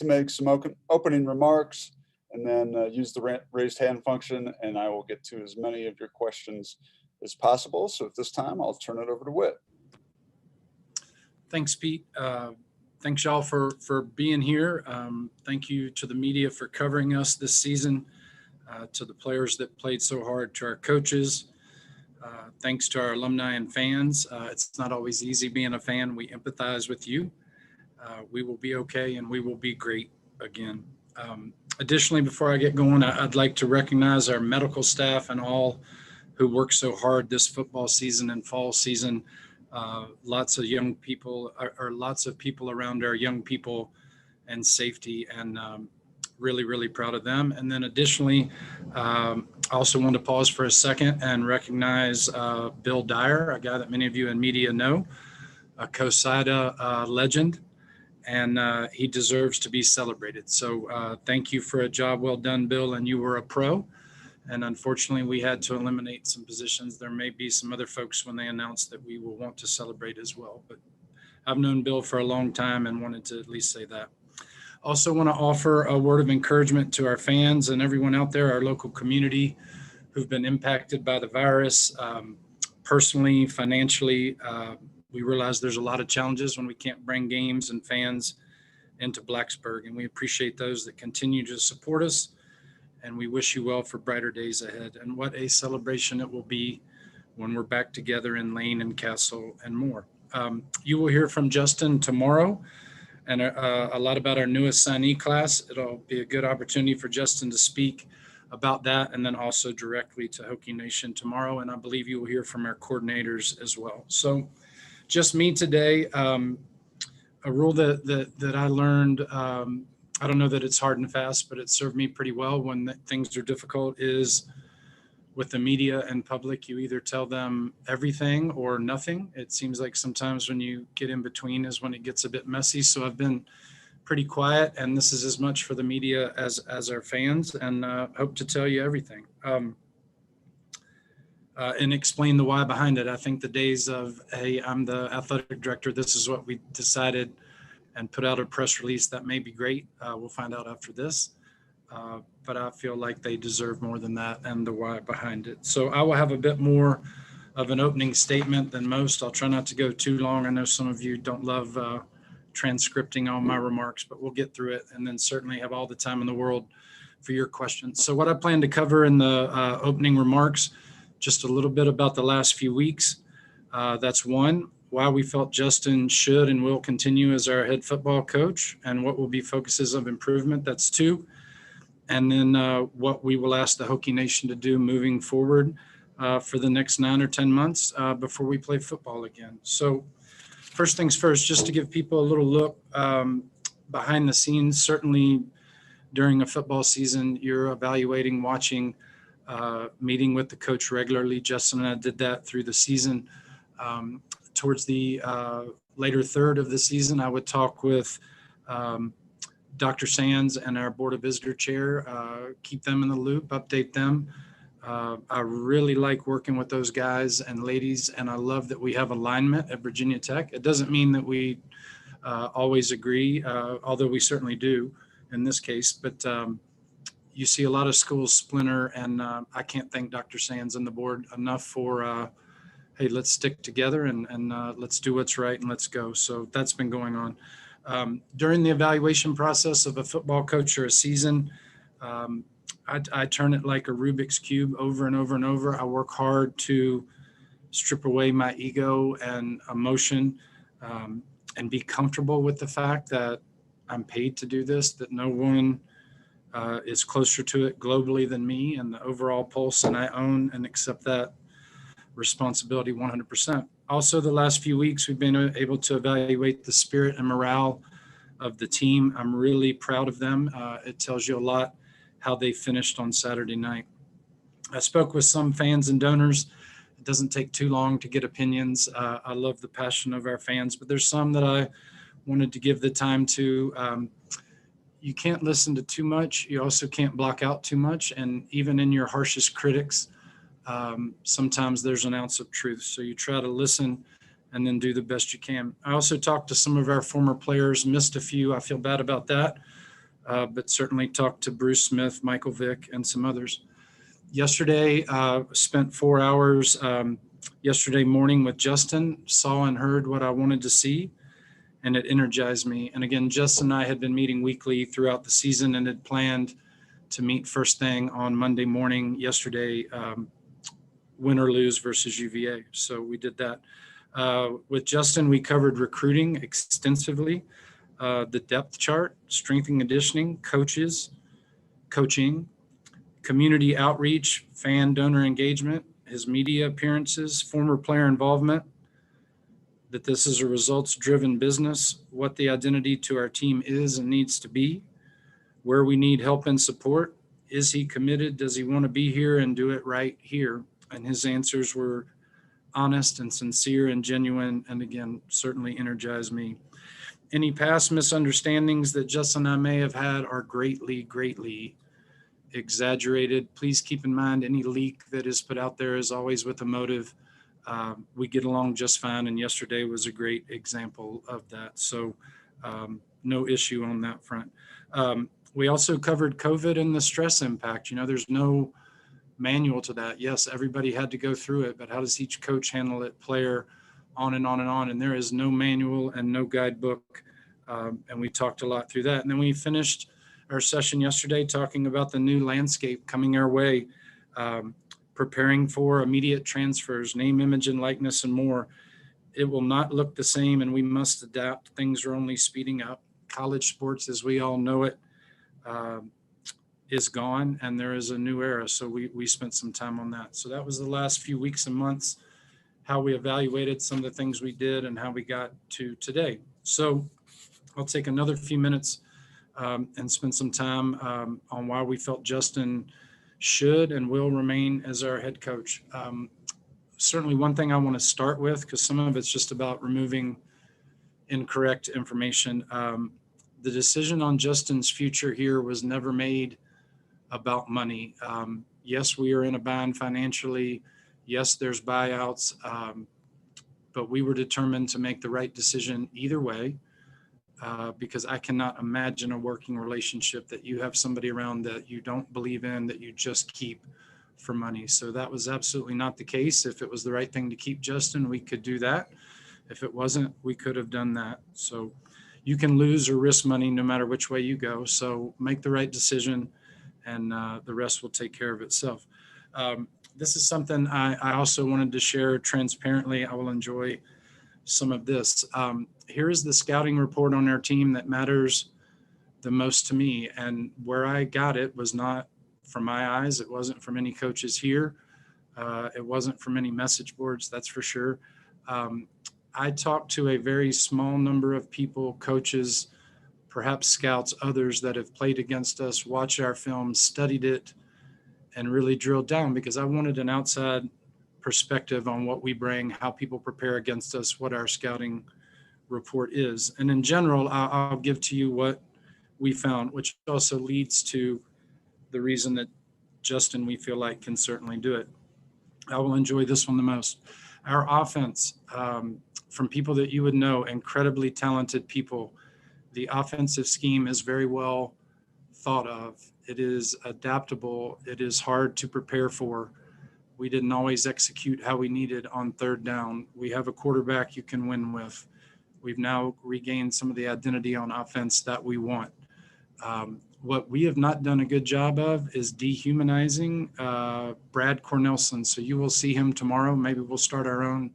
to make some opening remarks and then use the raised hand function, and I will get to as many of your questions as possible. So at this time, I'll turn it over to Whit. Thanks, Pete. Thanks, y'all, for being here. Thank you to the media for covering us this season, to the players that played so hard, to our coaches. Thanks to our alumni and fans. It's not always easy being a fan. We empathize with you. We will be okay, and we will be great again. Additionally, before I get going, I'd like to recognize our medical staff and all who worked so hard this football season and fall season. Lots of young people, or lots of people around our young people and safety, and really, really proud of them. And then additionally, I also want to pause for a second and recognize Bill Dyer, a guy that many of you in media know, a COSIDA legend, and he deserves to be celebrated. So thank you for a job well done, Bill, and you were a pro. And unfortunately, we had to eliminate some positions. There may be some other folks when they announce that we will want to celebrate as well. But I've known Bill for a long time and wanted to at least say that. Also want to offer a word of encouragement to our fans and everyone out there, our local community who've been impacted by the virus, personally, financially. We realize there's a lot of challenges when we can't bring games and fans into Blacksburg, and we appreciate those that continue to support us, and we wish you well for brighter days ahead. And what a celebration it will be when we're back together in Lane and Castle and more. You will hear from Justin tomorrow, and a lot about our newest signee class. It'll be a good opportunity for Justin to speak about that, and then also directly to Hokie Nation tomorrow. And I believe you will hear from our coordinators as well. So just me today. A rule that I learned, I don't know that it's hard and fast, but it served me pretty well when things are difficult, is with the media and public, you either tell them everything or nothing. It seems like sometimes when you get in between is when it gets a bit messy. So I've been pretty quiet, and this is as much for the media as our fans, and hope to tell you everything. And explain the why behind it. I think the days of, hey, I'm the athletic director, this is what we decided, and put out a press release, that may be great. We'll find out after this. But I feel like they deserve more than that, and the why behind it. So I will have a bit more of an opening statement than most. I'll try not to go too long. I know some of you don't love transcripting all my remarks, but we'll get through it, and then certainly have all the time in the world for your questions. So what I plan to cover in the opening remarks, just a little bit about the last few weeks. That's one, why we felt Justin should and will continue as our head football coach, and what will be focuses of improvement. That's two. And then what we will ask the Hokie Nation to do moving forward for the next 9 or 10 months before we play football again. So first things first, just to give people a little look behind the scenes. Certainly during a football season, you're evaluating, watching, meeting with the coach regularly. Justin and I did that through the season. Towards the later third of the season, I would talk with Dr. Sands and our Board of Visitor Chair, keep them in the loop, update them. I really like working with those guys and ladies, and I love that we have alignment at Virginia Tech. It doesn't mean that we always agree, although we certainly do in this case, but you see a lot of schools splinter, and I can't thank Dr. Sands and the board enough for, hey, let's stick together and let's do what's right and let's go. So that's been going on. During the evaluation process of a football coach or a season, I turn it like a Rubik's Cube over and over and over. I work hard to strip away my ego and emotion and be comfortable with the fact that I'm paid to do this, that no one is closer to it globally than me and the overall pulse, and I own and accept that responsibility 100%. Also, the last few weeks, we've been able to evaluate the spirit and morale of the team. I'm really proud of them. It tells you a lot how they finished on Saturday night. I spoke with some fans and donors. It doesn't take too long to get opinions. I love the passion of our fans, but there's some that I wanted to give the time to. You can't listen to too much. You also can't block out too much. And even in your harshest critics, sometimes there's an ounce of truth. So you try to listen and then do the best you can. I also talked to some of our former players, missed a few. I feel bad about that. but certainly talked to Bruce Smith, Michael Vick, and some others. Yesterday, spent 4 hours yesterday morning with Justin, saw and heard what I wanted to see, and it energized me. And again, Justin and I had been meeting weekly throughout the season and had planned to meet first thing on Monday morning yesterday, win or lose versus UVA. So we did that. With Justin, we covered recruiting extensively, the depth chart, strength and conditioning, coaches, coaching, community outreach, fan donor engagement, his media appearances, former player involvement, that this is a results-driven business, what the identity to our team is and needs to be, where we need help and support. Is he committed? Does he want to be here and do it right here? And his answers were honest and sincere and genuine, and again, certainly energized me. Any past misunderstandings that Justin and I may have had are greatly, greatly exaggerated. Please keep in mind any leak that is put out there is always with a motive. We get along just fine, and yesterday was a great example of that. So no issue on that front. We also covered COVID and the stress impact. You know, there's no manual to that. Yes, everybody had to go through it, but how does each coach handle it, player, on and on and on. And there is no manual and no guidebook. And we talked a lot through that. And then we finished our session yesterday talking about the new landscape coming our way, preparing for immediate transfers, name, image, and likeness, and more. It will not look the same, and we must adapt. Things are only speeding up. College sports, as we all know it, is gone, and there is a new era. So we spent some time on that. So that was the last few weeks and months, how we evaluated some of the things we did and how we got to today. So I'll take another few minutes and spend some time on why we felt Justin should and will remain as our head coach. Certainly one thing I want to start with, because some of it's just about removing incorrect information. The decision on Justin's future here was never made about money. Yes, we are in a bind financially. Yes, there's buyouts, but we were determined to make the right decision either way, because I cannot imagine a working relationship that you have somebody around that you don't believe in, that you just keep for money. So that was absolutely not the case. If it was the right thing to keep Justin, we could do that. If it wasn't, we could have done that. So you can lose or risk money no matter which way you go. So make the right decision, and the rest will take care of itself. This is something I also wanted to share transparently. I will enjoy some of this. Here is the scouting report on our team that matters the most to me. And where I got it was not from my eyes. It wasn't from any coaches here. It wasn't from any message boards, that's for sure. I talked to a very small number of people, coaches, perhaps scouts, others that have played against us, watched our film, studied it, and really drilled down, because I wanted an outside perspective on what we bring, how people prepare against us, what our scouting report is. And in general, I'll give to you what we found, which also leads to the reason that Justin, we feel like, can certainly do it. I will enjoy this one the most. Our offense, from people that you would know, incredibly talented people. The offensive scheme is very well thought of. It is adaptable. It is hard to prepare for. We didn't always execute how we needed on third down. We have a quarterback you can win with. We've now regained some of the identity on offense that we want. What we have not done a good job of is dehumanizing Brad Cornelson. So you will see him tomorrow. Maybe we'll start our own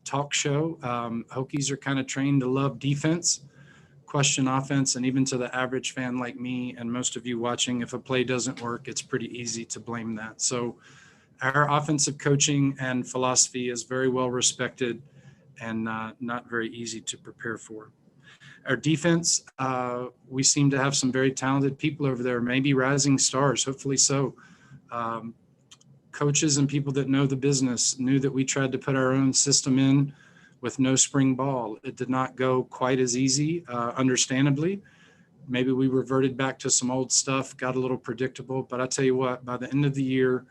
talk show. Hokies are kind of trained to love defense, question offense, and even to the average fan like me and most of you watching, if a play doesn't work, it's pretty easy to blame that. So our offensive coaching and philosophy is very well respected and not very easy to prepare for. Our defense, we seem to have some very talented people over there, maybe rising stars, hopefully so. Coaches and people that know the business knew that we tried to put our own system in with no spring ball. It did not go quite as easy, understandably. Maybe we reverted back to some old stuff, got a little predictable. But I tell you what, by the end of the year,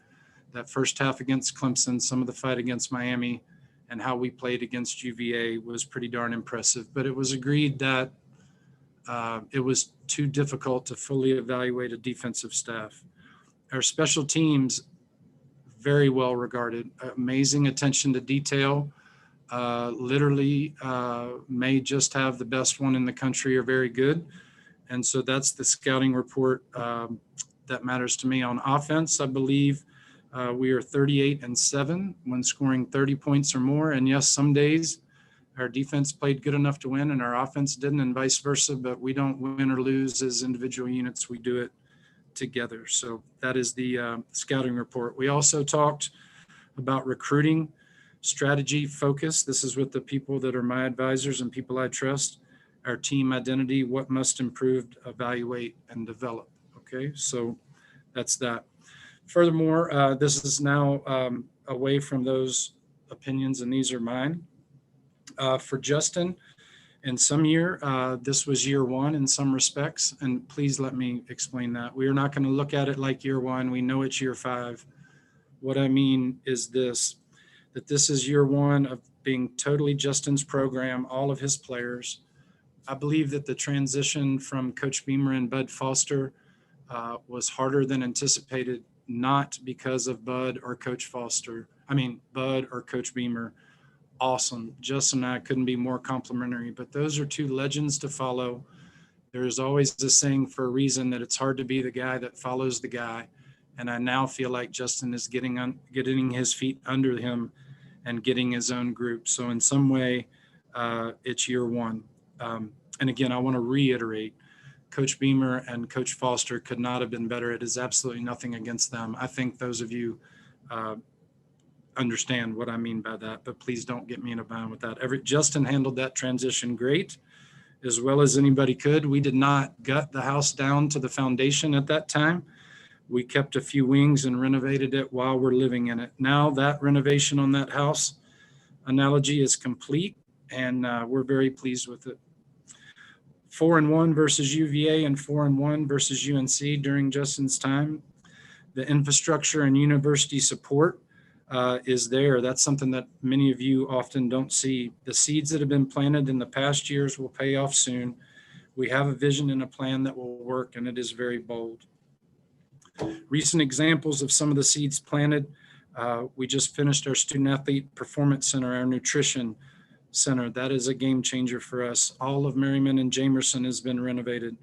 that first half against Clemson, some of the fight against Miami, and how we played against UVA was pretty darn impressive. But it was agreed that it was too difficult to fully evaluate a defensive staff. Our special teams, very well regarded, amazing attention to detail, literally may just have the best one in the country or very good. And so that's the scouting report that matters to me. On offense, I believe we are 38-7 when scoring 30 points or more. And yes, some days our defense played good enough to win and our offense didn't, and vice versa, but we don't win or lose as individual units. We do it together. So that is the scouting report. We also talked about recruiting, strategy, focus. This is with the people that are my advisors and people I trust. Our team identity, what must improve, evaluate, and develop. Okay, so that's that. Furthermore, this is now away from those opinions, and these are mine. For Justin, in some year, this was year one in some respects, and please let me explain that. We are not going to look at it like year one. We know it's year 5. What I mean is this, that this is year one of being totally Justin's program, all of his players. I believe that the transition from Coach Beamer and Bud Foster was harder than anticipated, not because of Bud or Coach Beamer. Awesome. Justin and I couldn't be more complimentary, but those are 2 legends to follow. There is always a saying for a reason that it's hard to be the guy that follows the guy. And I now feel like Justin is getting his feet under him and getting his own group. So in some way, it's year one. And again, I want to reiterate, Coach Beamer and Coach Foster could not have been better. It is absolutely nothing against them. I think those of you understand what I mean by that, but please don't get me in a bind with that. Justin handled that transition great, as well as anybody could. We did not gut the house down to the foundation at that time. We kept a few wings and renovated it while we're living in it. Now that renovation on that house analogy is complete, and we're very pleased with it. 4-1 versus UVA and 4-1 versus UNC during Justin's time. The infrastructure and university support is there. That's something that many of you often don't see. The seeds that have been planted in the past years will pay off soon. We have a vision and a plan that will work, and it is very bold. Recent examples of some of the seeds planted. We just finished our Student Athlete Performance Center, our nutrition center. That is a game changer for us. All of Merriman and Jamerson has been renovated.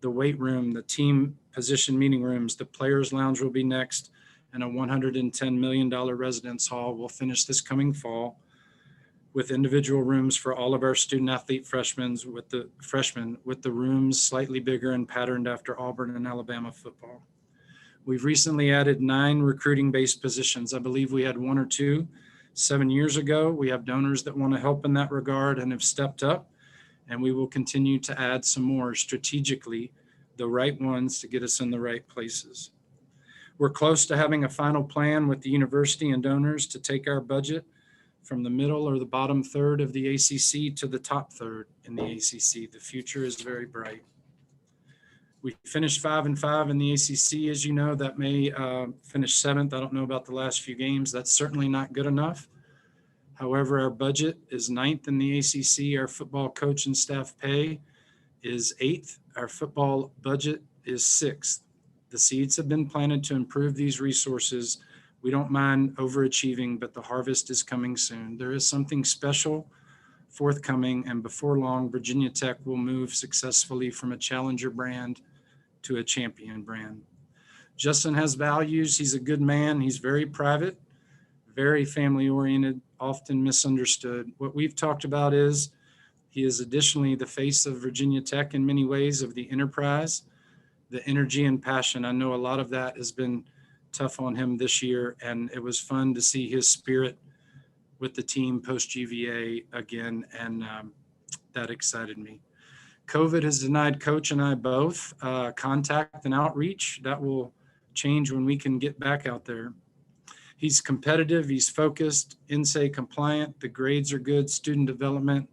The weight room, the team position meeting rooms, the players lounge will be next, and a $110 million residence hall will finish this coming fall with individual rooms for all of our student athlete freshmen with the rooms slightly bigger and patterned after Auburn and Alabama football. We've recently added 9 recruiting-based positions. I believe we had 1 or 2 7 years ago. We have donors that want to help in that regard and have stepped up, and we will continue to add some more strategically, the right ones to get us in the right places. We're close to having a final plan with the university and donors to take our budget from the middle or the bottom third of the ACC to the top third in the ACC. The future is very bright. We finished 5-5 in the ACC, as you know. That may finish 7th. I don't know about the last few games. That's certainly not good enough. However, our budget is 9th in the ACC. Our football coach and staff pay is 8th. Our football budget is 6th. The seeds have been planted to improve these resources. We don't mind overachieving, but the harvest is coming soon. There is something special forthcoming, and before long, Virginia Tech will move successfully from a challenger brand to a champion brand. Justin has values. He's a good man. He's very private, very family-oriented, often misunderstood. What we've talked about is he is additionally the face of Virginia Tech in many ways, of the enterprise, the energy and passion. I know a lot of that has been tough on him this year, and it was fun to see his spirit with the team post-GVA again, and that excited me. COVID has denied Coach and I both contact and outreach. That will change when we can get back out there. He's competitive, he's focused, INSEE compliant, the grades are good, student development.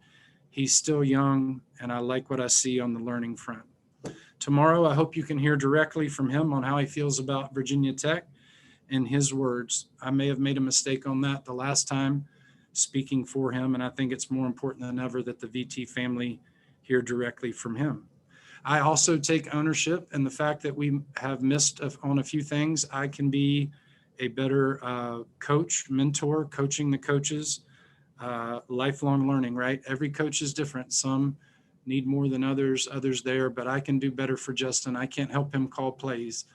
He's still young, and I like what I see on the learning front. Tomorrow, I hope you can hear directly from him on how he feels about Virginia Tech in his words. I may have made a mistake on that the last time speaking for him, and I think it's more important than ever that the VT family hear directly from him. I also take ownership in the fact that we have missed on a few things. I can be a better coach, mentor, coaching the coaches, lifelong learning, right? Every coach is different. Some need more than others there, but I can do better for Justin. I can't help him call plays,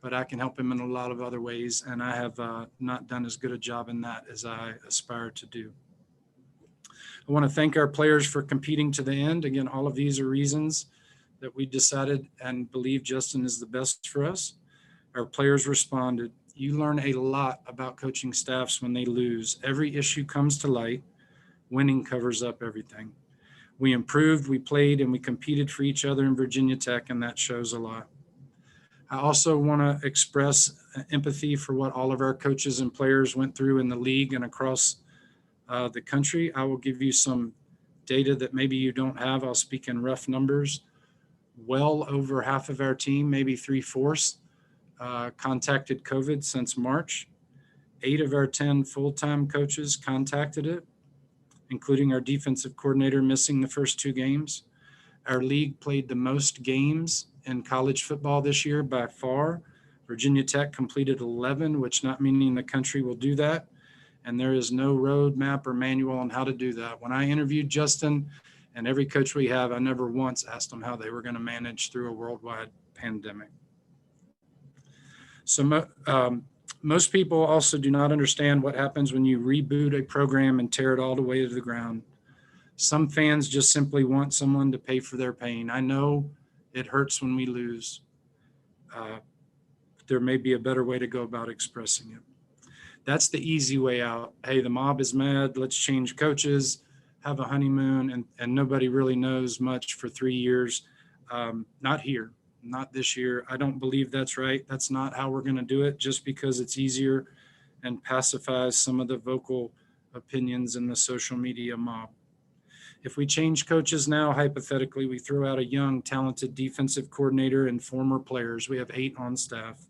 but I can help him in a lot of other ways. And I have not done as good a job in that as I aspire to do. I want to thank our players for competing to the end. Again, all of these are reasons that we decided and believe Justin is the best for us. Our players responded. You learn a lot about coaching staffs when they lose. Every issue comes to light. Winning covers up everything. We improved, we played, and we competed for each other in Virginia Tech, and that shows a lot. I also want to express empathy for what all of our coaches and players went through in the league and across the country. I will give you some data that maybe you don't have. I'll speak in rough numbers. Well over half of our team, maybe 3/4, contacted COVID since March. 8 of our 10 full-time coaches contacted it, including our defensive coordinator missing the first 2 games. Our league played the most games in college football this year by far. Virginia Tech completed 11, which not meaning the country will do that. And there is no roadmap or manual on how to do that. When I interviewed Justin and every coach we have, I never once asked them how they were going to manage through a worldwide pandemic. So most people also do not understand what happens when you reboot a program and tear it all the way to the ground. Some fans just simply want someone to pay for their pain. I know it hurts when we lose. There may be a better way to go about expressing it. That's the easy way out. Hey, the mob is mad. Let's change coaches, have a honeymoon, and nobody really knows much for 3 years. Not here, not this year. I don't believe that's right. That's not how we're going to do it, just because it's easier and pacifies some of the vocal opinions in the social media mob. If we change coaches now, hypothetically, we throw out a young, talented defensive coordinator and former players. We have 8 on staff.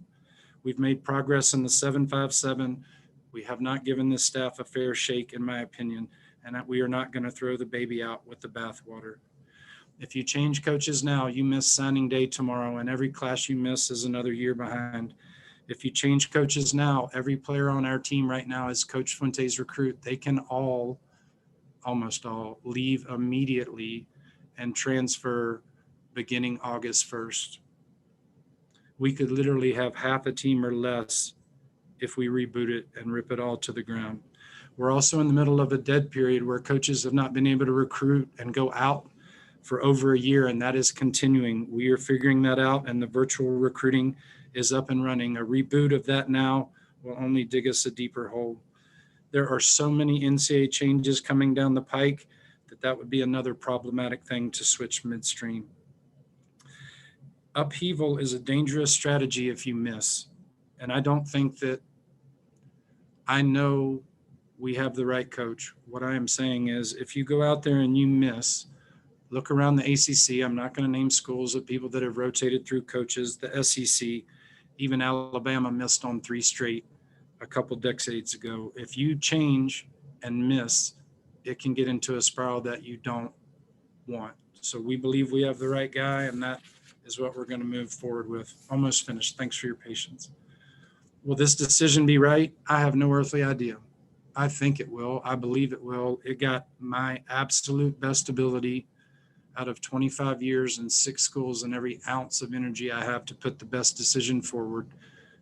We've made progress in the 7-5-7. We have not given this staff a fair shake, in my opinion, and that we are not going to throw the baby out with the bathwater. If you change coaches now, you miss signing day tomorrow, and every class you miss is another year behind. If you change coaches now, every player on our team right now is Coach Fuente's recruit. They can almost all, leave immediately and transfer beginning August 1st. We could literally have half a team or less if we reboot it and rip it all to the ground. We're also in the middle of a dead period where coaches have not been able to recruit and go out for over a year, and that is continuing. We are figuring that out, and the virtual recruiting is up and running. A reboot of that now will only dig us a deeper hole. There are so many NCAA changes coming down the pike that would be another problematic thing to switch midstream. Upheaval is a dangerous strategy if you miss. And I don't think that I know we have the right coach. What I am saying is, if you go out there and you miss, look around the ACC. I'm not going to name schools of people that have rotated through coaches. The SEC, even Alabama missed on 3 straight a couple decades ago. If you change and miss, it can get into a spiral that you don't want. So we believe we have the right guy, and that is what we're going to move forward with. Almost finished. Thanks for your patience. Will this decision be right? I have no earthly idea. I think it will. I believe it will. It got my absolute best ability out of 25 years and 6 schools, and every ounce of energy I have to put the best decision forward.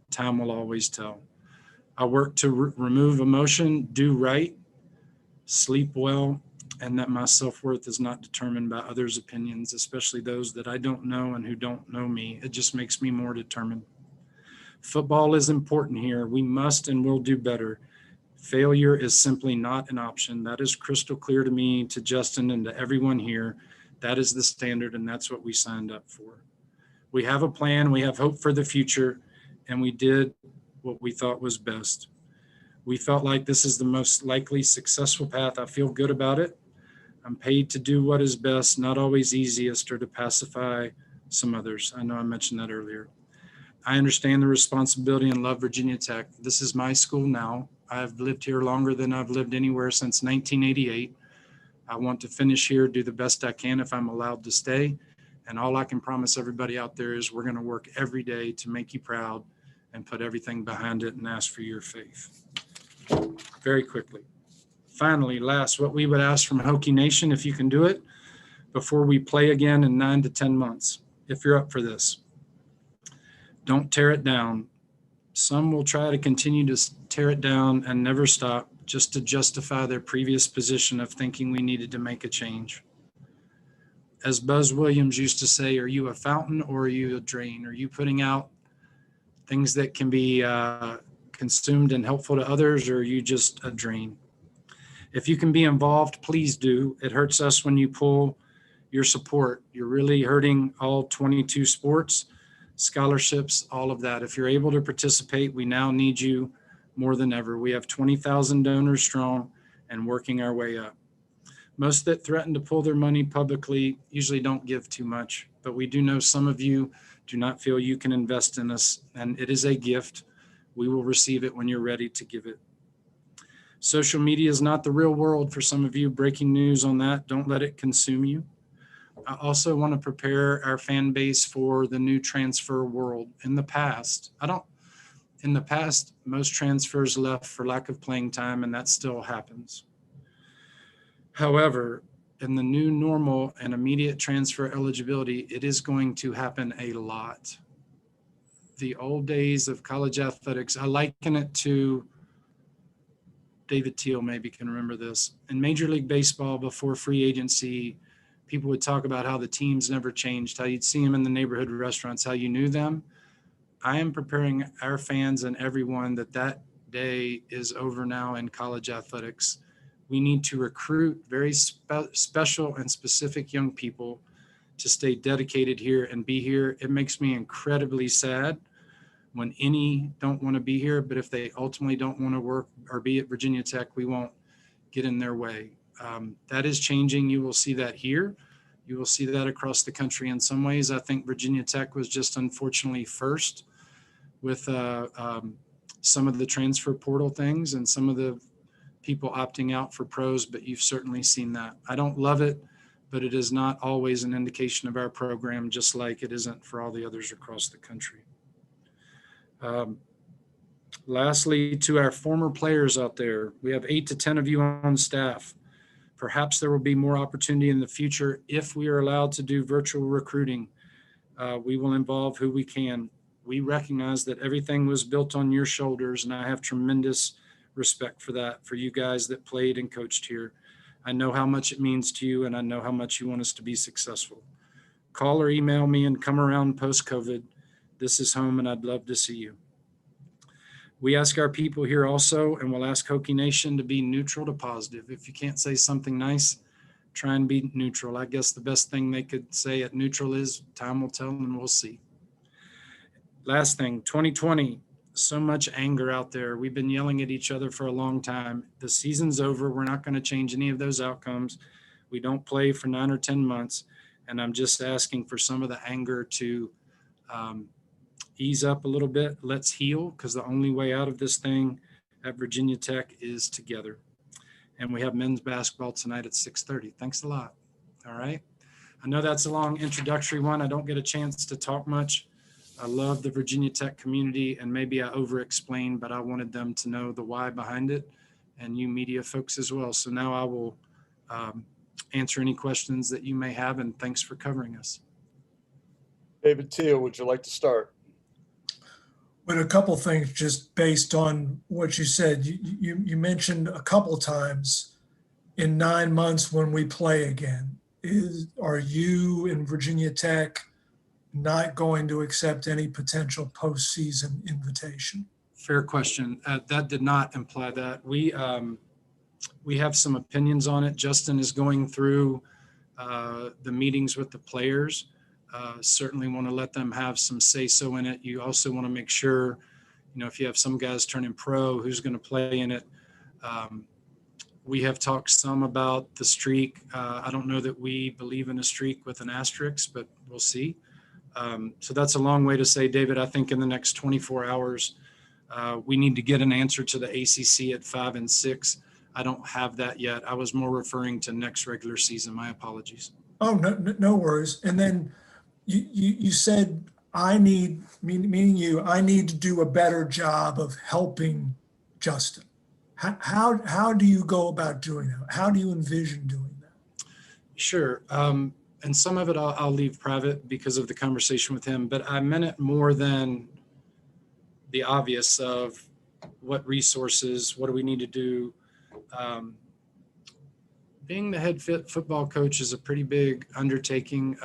Time will always tell. I work to remove emotion, do right, sleep well, and that my self-worth is not determined by others' opinions, especially those that I don't know and who don't know me. It just makes me more determined. Football is important here. We must and will do better. Failure is simply not an option. That is crystal clear to me, to Justin, and to everyone here. That is the standard, and that's what we signed up for. We have a plan. We have hope for the future, and we did what we thought was best. We felt like this is the most likely successful path. I feel good about it. I'm paid to do what is best, not always easiest, or to pacify some others. I know I mentioned that earlier. I understand the responsibility and love Virginia Tech. This is my school now. I've lived here longer than I've lived anywhere since 1988. I want to finish here, do the best I can if I'm allowed to stay, And all I can promise everybody out there is we're going to work every day to make you proud and put everything behind it and ask for your faith. Very quickly. Finally, last, what we would ask from Hokie Nation, if you can do it, before we play again in 9 to 10 months, if you're up for this. Don't tear it down. Some will try to continue to tear it down and never stop just to justify their previous position of thinking we needed to make a change. As Buzz Williams used to say, are you a fountain or are you a drain? Are you putting out things that can be consumed and helpful to others, or are you just a drain? If you can be involved, please do. It hurts us when you pull your support. You're really hurting all 22 sports, scholarships, all of that. If you're able to participate, we now need you more than ever. We have 20,000 donors strong and working our way up. Most that threaten to pull their money publicly usually don't give too much, but we do know some of you do not feel you can invest in us, and it is a gift. We will receive it when you're ready to give it. Social media is not the real world for some of you. Breaking news on that. Don't let it consume you. I also want to prepare our fan base for the new transfer world. In the past, most transfers left for lack of playing time, and that still happens. However, in the new normal and immediate transfer eligibility, it is going to happen a lot. The old days of college athletics, I liken it to, David Teal maybe can remember this. In Major League Baseball, before free agency, people would talk about how the teams never changed, how you'd see them in the neighborhood restaurants, how you knew them. I am preparing our fans and everyone that day is over now in college athletics. We need to recruit very special and specific young people to stay dedicated here and be here. It makes me incredibly sad when any don't want to be here, but if they ultimately don't want to work or be at Virginia Tech, we won't get in their way. That is changing. You will see that here. You will see that across the country in some ways. I think Virginia Tech was just unfortunately first with some of the transfer portal things and some of the people opting out for pros, but you've certainly seen that. I don't love it, but it is not always an indication of our program, just like it isn't for all the others across the country. Lastly, to our former players out there, we have 8 to 10 of you on staff. Perhaps there will be more opportunity in the future if we are allowed to do virtual recruiting. We will involve who we can. We recognize that everything was built on your shoulders, and I have tremendous respect for that, for you guys that played and coached here. I know how much it means to you, and I know how much you want us to be successful. Call or email me and come around post-COVID. This is home, and I'd love to see you. We ask our people here also, and we'll ask Hokie Nation to be neutral to positive. If you can't say something nice, try and be neutral. I guess the best thing they could say at neutral is time will tell, and we'll see. Last thing, 2020. So much anger out there. We've been yelling at each other for a long time. The season's over. We're not going to change any of those outcomes. We don't play for 9 or 10 months. And I'm just asking for some of the anger to ease up a little bit. Let's heal, because the only way out of this thing at Virginia Tech is together. And we have men's basketball tonight at 6:30. Thanks a lot. All right. I know that's a long introductory one. I don't get a chance to talk much. I love the Virginia Tech community, and maybe I over-explained, but I wanted them to know the why behind it, and you media folks as well. So now I will answer any questions that you may have, and thanks for covering us. David Teal, would you like to start? But a couple things just based on what you said. You mentioned a couple times in 9 months when we play again. Are you in Virginia Tech not going to accept any potential postseason invitation? Fair question. That did not imply that. We have some opinions on it. Justin is going through the meetings with the players. Certainly want to let them have some say-so in it. You also want to make sure, if you have some guys turning pro, who's going to play in it. We have talked some about the streak. I don't know that we believe in a streak with an asterisk, but we'll see. So that's a long way to say, David, I think in the next 24 hours, we need to get an answer to the ACC at 5 and 6. I don't have that yet. I was more referring to next regular season. My apologies. Oh, no worries. And then you said I need, meaning you, I need to do a better job of helping Justin. How do you go about doing that? How do you envision doing that? Sure. And some of it I'll leave private because of the conversation with him, but I meant it more than the obvious of what resources, what do we need to do? Being the head football coach is a pretty big undertaking.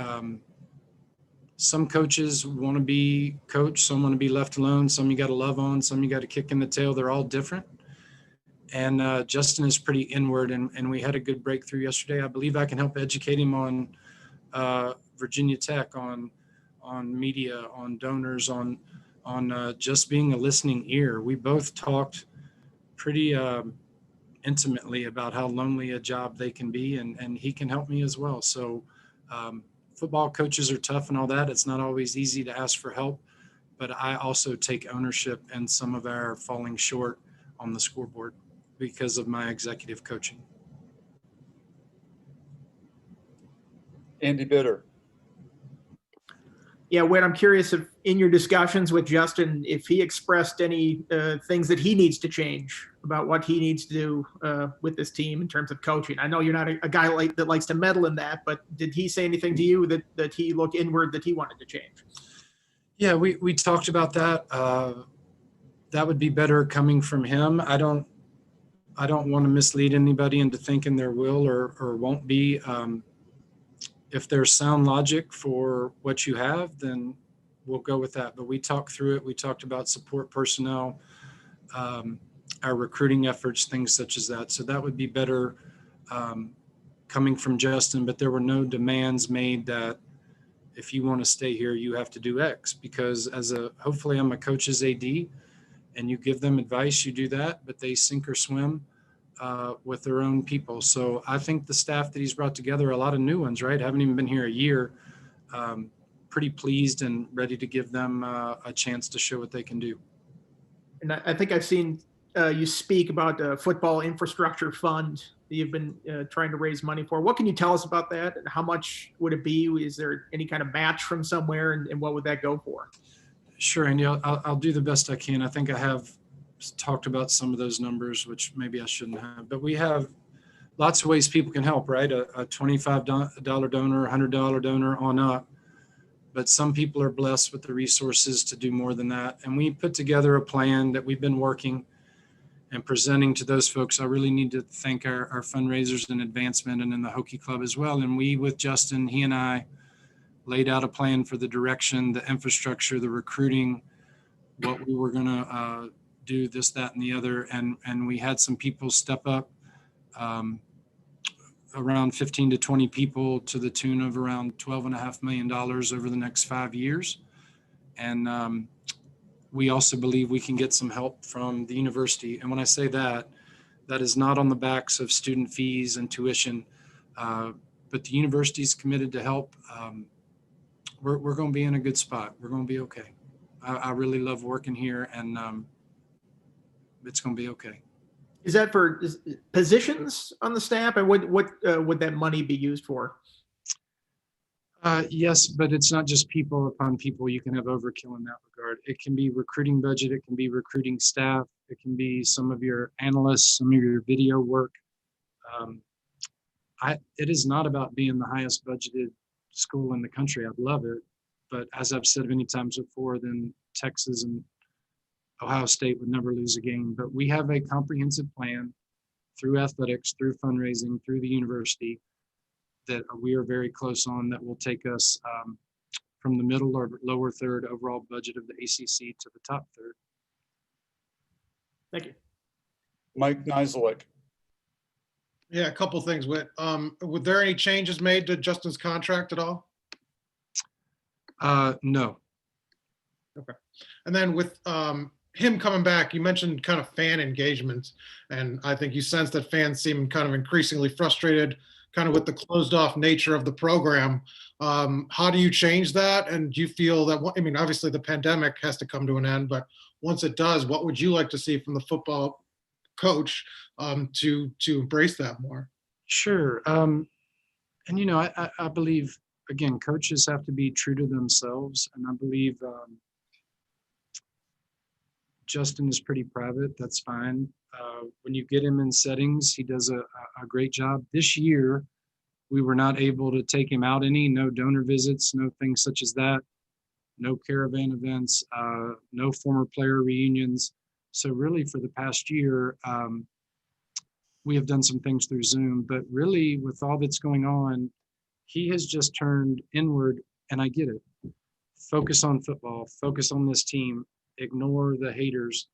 Some coaches want to be coached, some want to be left alone, some you got to love on, some you got to kick in the tail. They're all different. And Justin is pretty inward, and we had a good breakthrough yesterday. I believe I can help educate him on Virginia Tech, on media, on donors, on just being a listening ear. We both talked pretty intimately about how lonely a job they can be, and he can help me as well. So football coaches are tough and all that. It's not always easy to ask for help, but I also take ownership in some of our falling short on the scoreboard because of my executive coaching. Andy Bitter. Yeah, Whit, I'm curious if in your discussions with Justin, if he expressed any things that he needs to change about what he needs to do with this team in terms of coaching. I know you're not a guy that likes to meddle in that, but did he say anything to you that he looked inward that he wanted to change? Yeah, we talked about that. That would be better coming from him. I don't want to mislead anybody into thinking there will or won't be. If there's sound logic for what you have, then we'll go with that. But we talked through it. We talked about support personnel, our recruiting efforts, things such as that. So that would be better coming from Justin, but there were no demands made that if you want to stay here, you have to do X, because hopefully I'm a coach's AD and you give them advice, you do that, but they sink or swim with their own people. So I think the staff that he's brought together, a lot of new ones, right? Haven't even been here a year. Pretty pleased and ready to give them a chance to show what they can do. And I think I've seen you speak about the football infrastructure fund that you've been trying to raise money for. What can you tell us about that, and how much would it be? Is there any kind of match from somewhere, and what would that go for? Sure, Andy, I'll do the best I can. I think I have talked about some of those numbers, which maybe I shouldn't have, but we have lots of ways people can help, right? A $25 donor, $100 donor on up. But some people are blessed with the resources to do more than that. And we put together a plan that we've been working and presenting to those folks. I really need to thank our fundraisers and advancement and in the Hokie Club as well. And we, with Justin, he and I laid out a plan for the direction, the infrastructure, the recruiting, what we were going to do, this, that, and the other. And we had some people step up, around 15 to 20 people to the tune of around $12.5 million over the next 5 years. And we also believe we can get some help from the university. And when I say that, that is not on the backs of student fees and tuition, but the university is committed to help. We're going to be in a good spot. We're going to be okay. I really love working here, and it's going to be okay. Is that for positions on the staff, and what would that money be used for? Yes, but it's not just people upon people. You can have overkill in that regard. It can be recruiting budget. It can be recruiting staff. It can be some of your analysts, some of your video work. It is not about being the highest budgeted school in the country. I'd love it. But as I've said many times before, then Texas and Ohio State would never lose a game. But we have a comprehensive plan through athletics, through fundraising, through the university that we are very close on, that will take us from the middle or lower third overall budget of the ACC to the top third. Thank you. Mike Nizilik. Yeah, a couple of things. Were there any changes made to Justin's contract at all? No. Okay. And then with him coming back, you mentioned kind of fan engagement, and I think you sense that fans seem kind of increasingly frustrated kind of with the closed off nature of the program. How do you change that? And do you feel that, I mean, obviously the pandemic has to come to an end, but once it does, what would you like to see from the football coach to embrace that more? Sure. And, you know, I believe again, coaches have to be true to themselves. And I believe Justin is pretty private. That's fine. When you get him in settings, he does a great job. This year, we were not able to take him out any, no donor visits, no things such as that, no caravan events, no former player reunions. So really for the past year, we have done some things through Zoom, but really with all that's going on, he has just turned inward, and I get it. Focus on football, focus on this team, ignore the haters.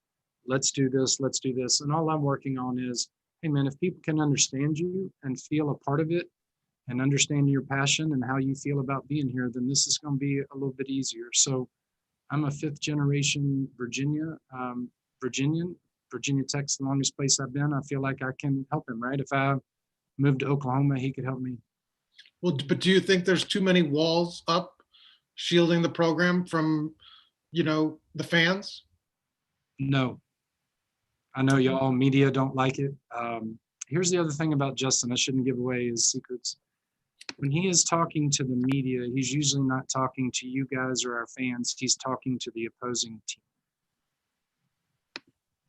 Let's do this, let's do this. And all I'm working on is, hey man, if people can understand you and feel a part of it and understand your passion and how you feel about being here, then this is going to be a little bit easier. So I'm a 5th generation Virginian. Virginia Tech's the longest place I've been. I feel like I can help him, right? If I moved to Oklahoma, he could help me. Well, but do you think there's too many walls up shielding the program from, the fans? No. I know y'all media don't like it. Here's the other thing about Justin. I shouldn't give away his secrets. When he is talking to the media, he's usually not talking to you guys or our fans. He's talking to the opposing team.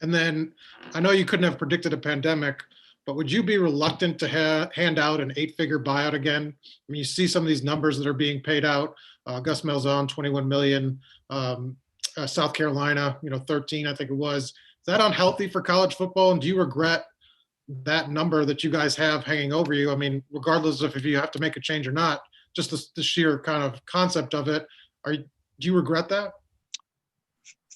And then I know you couldn't have predicted a pandemic, but would you be reluctant to hand out an 8-figure buyout again? I mean, you see some of these numbers that are being paid out. Gus Malzahn, 21 million. South Carolina, 13, I think it was. Is that unhealthy for college football? And do you regret that number that you guys have hanging over you? I mean, regardless of if you have to make a change or not, just the sheer kind of concept of it. Do you regret that?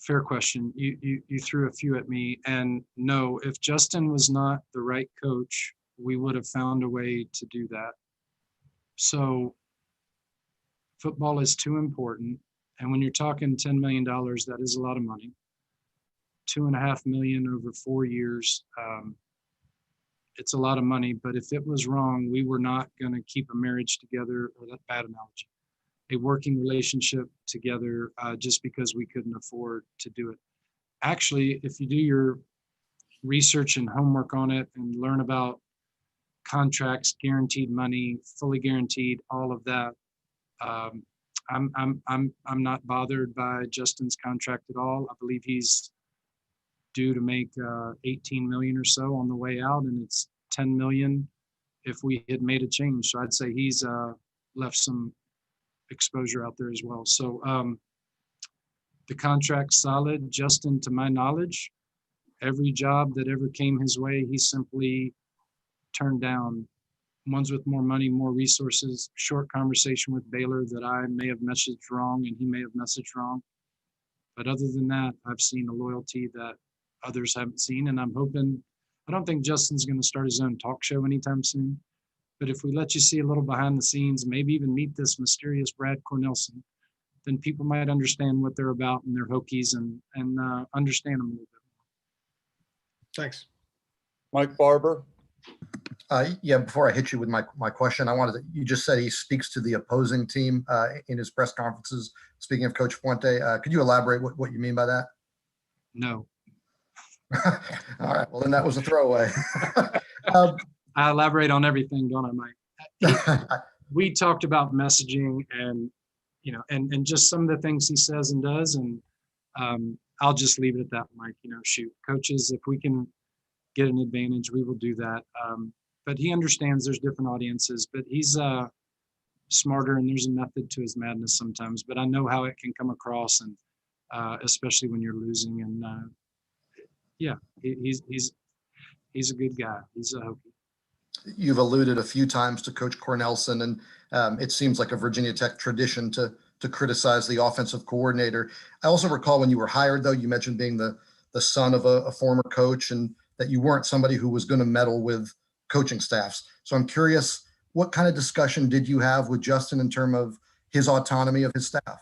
Fair question. You threw a few at me, and no, if Justin was not the right coach, we would have found a way to do that. So football is too important. And when you're talking $10 million, that is a lot of money. $2.5 million over 4 years. It's a lot of money, but if it was wrong, we were not going to keep a marriage together, or that bad analogy, a working relationship together just because we couldn't afford to do it. Actually, if you do your research and homework on it and learn about contracts, guaranteed money, fully guaranteed, all of that, I'm not bothered by Justin's contract at all. I believe he's due to make 18 million or so on the way out, and it's 10 million if we had made a change. So I'd say he's left some exposure out there as well. So the contract's solid. Justin, to my knowledge, every job that ever came his way, he simply turned down. Ones with more money, more resources. Short conversation with Baylor that I may have messaged wrong and he may have messaged wrong. But other than that, I've seen a loyalty that others haven't seen. And I'm hoping, I don't think Justin's going to start his own talk show anytime soon. But if we let you see a little behind the scenes, maybe even meet this mysterious Brad Cornelson, then people might understand what they're about and their Hokies and understand them a little bit more. Thanks. Mike Barber. Yeah, before I hit you with my question, you just said he speaks to the opposing team in his press conferences. Speaking of Coach Fuente, could you elaborate what you mean by that? No. All right, well then that was a throwaway. I elaborate on everything, don't I, Mike? We talked about messaging and, and just some of the things he says and does. And I'll just leave it at that, Mike. Shoot, coaches, if we can get an advantage, we will do that. But he understands there's different audiences, but he's smarter and there's a method to his madness sometimes. But I know how it can come across, and especially when you're losing. And yeah, he's a good guy. He's a Hokie. You've alluded a few times to Coach Cornelson, and it seems like a Virginia Tech tradition to criticize the offensive coordinator. I also recall when you were hired, though, you mentioned being the son of a former coach and that you weren't somebody who was going to meddle with coaching staffs. So I'm curious, what kind of discussion did you have with Justin in terms of his autonomy of his staff?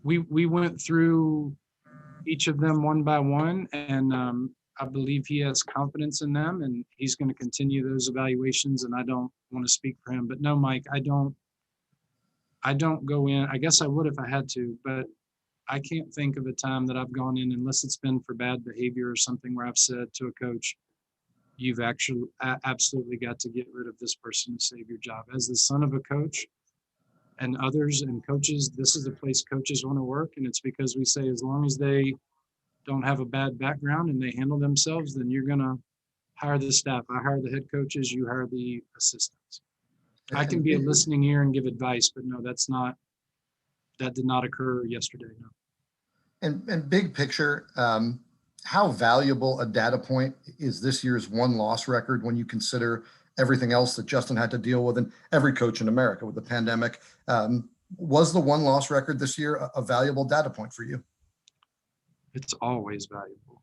We went through each of them one by one, and I believe he has confidence in them, and he's going to continue those evaluations. And I don't want to speak for him, but no, Mike, I don't go in. I guess I would if I had to, but I can't think of a time that I've gone in, unless it's been for bad behavior or something, where I've said to a coach, you've actually absolutely got to get rid of this person to save your job. As the son of a coach and others and coaches, this is the place coaches want to work. And it's because we say, as long as they don't have a bad background and they handle themselves, then you're going to hire the staff. I hire the head coaches, you hire the assistants. I can be a listening ear and give advice, but no, that did not occur yesterday. No. And big picture, how valuable a data point is this year's one-loss record when you consider everything else that Justin had to deal with, and every coach in America with the pandemic? Was the one-loss record this year a valuable data point for you? It's always valuable.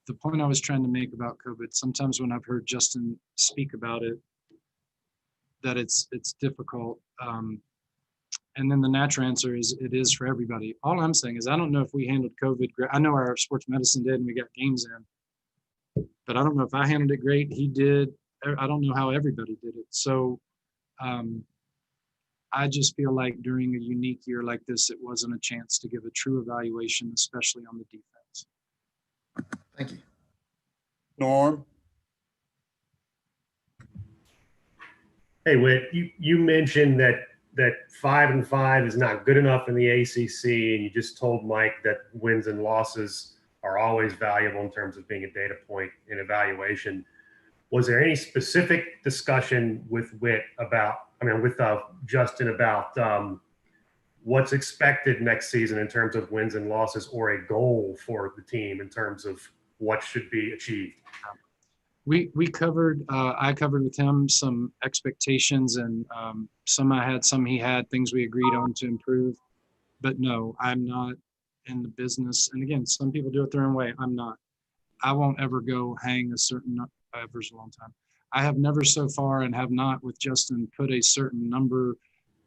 The point I was trying to make about COVID, sometimes when I've heard Justin speak about it, that it's difficult. And then the natural answer is it is for everybody. All I'm saying is I don't know if we handled COVID great. I know our sports medicine did and we got games in, but I don't know if I handled it great. He did. I don't know how everybody did it. So I just feel like during a unique year like this, it wasn't a chance to give a true evaluation, especially on the defense. Thank you. Norm? Hey, Whit, you mentioned that 5-5 is not good enough in the ACC, and you just told Mike that wins and losses are always valuable in terms of being a data point in evaluation. Was there any specific discussion with Justin about what's expected next season in terms of wins and losses, or a goal for the team in terms of what should be achieved? We covered, I covered with him some expectations, and some I had, some he had, things we agreed on to improve. But no, I'm not in the business. And again, some people do it their own way. I'm not. I won't ever go hang a certain, ever's a long time. I have never so far, and have not with Justin, put a certain number,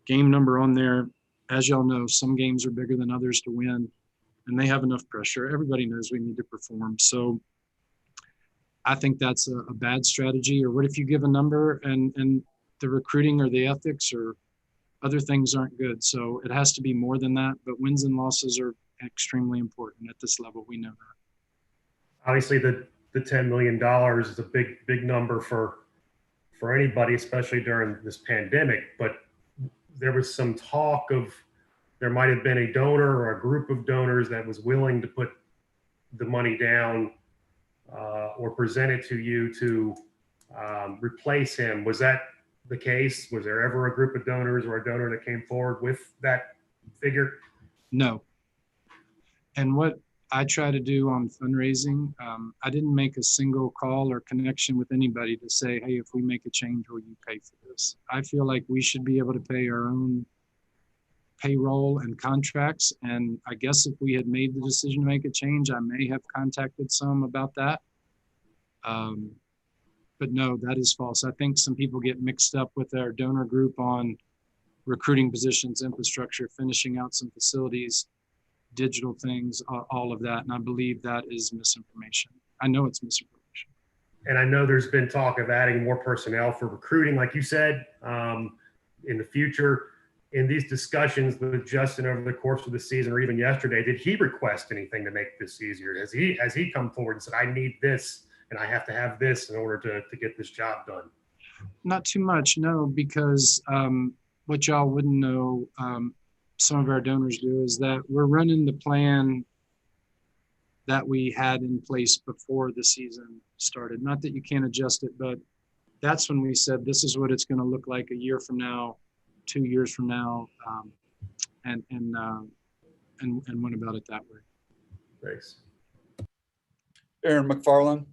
game number on there. As y'all know, some games are bigger than others to win, and they have enough pressure. Everybody knows we need to perform. So I think that's a bad strategy. Or what if you give a number and the recruiting or the ethics or other things aren't good? So it has to be more than that. But wins and losses are extremely important at this level. We know that. Obviously, the $10 million is a big number for anybody, especially during this pandemic. But there was some talk of there might have been a donor or a group of donors that was willing to put the money down or present it to you to replace him. Was that the case? Was there ever a group of donors or a donor that came forward with that figure? No. And what I try to do on fundraising, I didn't make a single call or connection with anybody to say, hey, if we make a change, will you pay for this? I feel like we should be able to pay our own payroll and contracts. And I guess if we had made the decision to make a change, I may have contacted some about that. But no, that is false. I think some people get mixed up with our donor group on recruiting positions, infrastructure, finishing out some facilities, digital things, all of that. And I believe that is misinformation. I know it's misinformation. And I know there's been talk of adding more personnel for recruiting, like you said, in the future. In these discussions with Justin over the course of the season, or even yesterday, did he request anything to make this easier? Has he come forward and said, I need this and I have to have this in order to get this job done? Not too much, no, because what y'all wouldn't know, some of our donors do, is that we're running the plan that we had in place before the season started. Not that you can't adjust it, but that's when we said, this is what it's going to look like a year from now, 2 years from now, and went about it that way. Thanks. Aaron McFarland?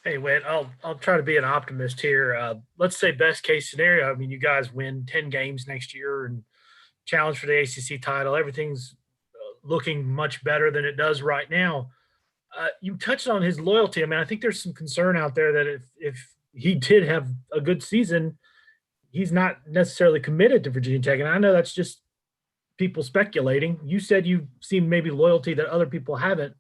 Hey, Whit, I'll try to be an optimist here. Let's say best case scenario. I mean, you guys win 10 games next year and challenge for the ACC title. Everything's looking much better than it does right now. You touched on his loyalty. I mean, I think there's some concern out there that if he did have a good season, he's not necessarily committed to Virginia Tech. And I know that's just people speculating. You said you've seen maybe loyalty that other people haven't.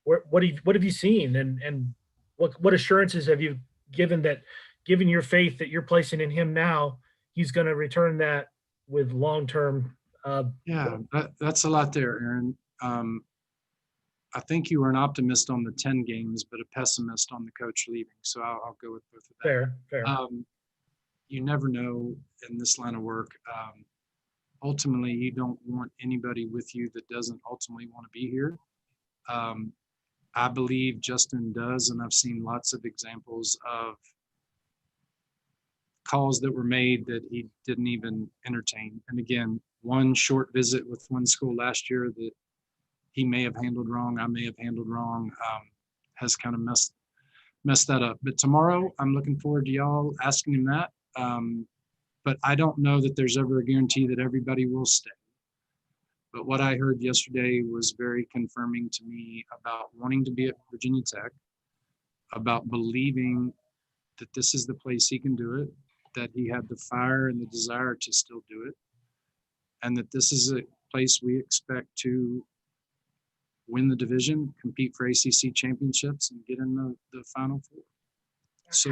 What have you seen? And what assurances have you given that, given your faith that you're placing in him now, he's going to return that with long-term? Yeah, that's a lot there, Aaron. I think you were an optimist on the 10 games, but a pessimist on the coach leaving. So I'll go with both of that. Fair. You never know in this line of work. Ultimately, you don't want anybody with you that doesn't ultimately want to be here. I believe Justin does, and I've seen lots of examples of calls that were made that he didn't even entertain. And again, one short visit with one school last year that he may have handled wrong, I may have handled wrong, has kind of messed that up. But tomorrow, I'm looking forward to y'all asking him that. But I don't know that there's ever a guarantee that everybody will stay. But what I heard yesterday was very confirming to me about wanting to be at Virginia Tech, about believing that this is the place he can do it, that he had the fire and the desire to still do it, and that this is a place we expect to win the division, compete for ACC championships, and get in the Final Four. So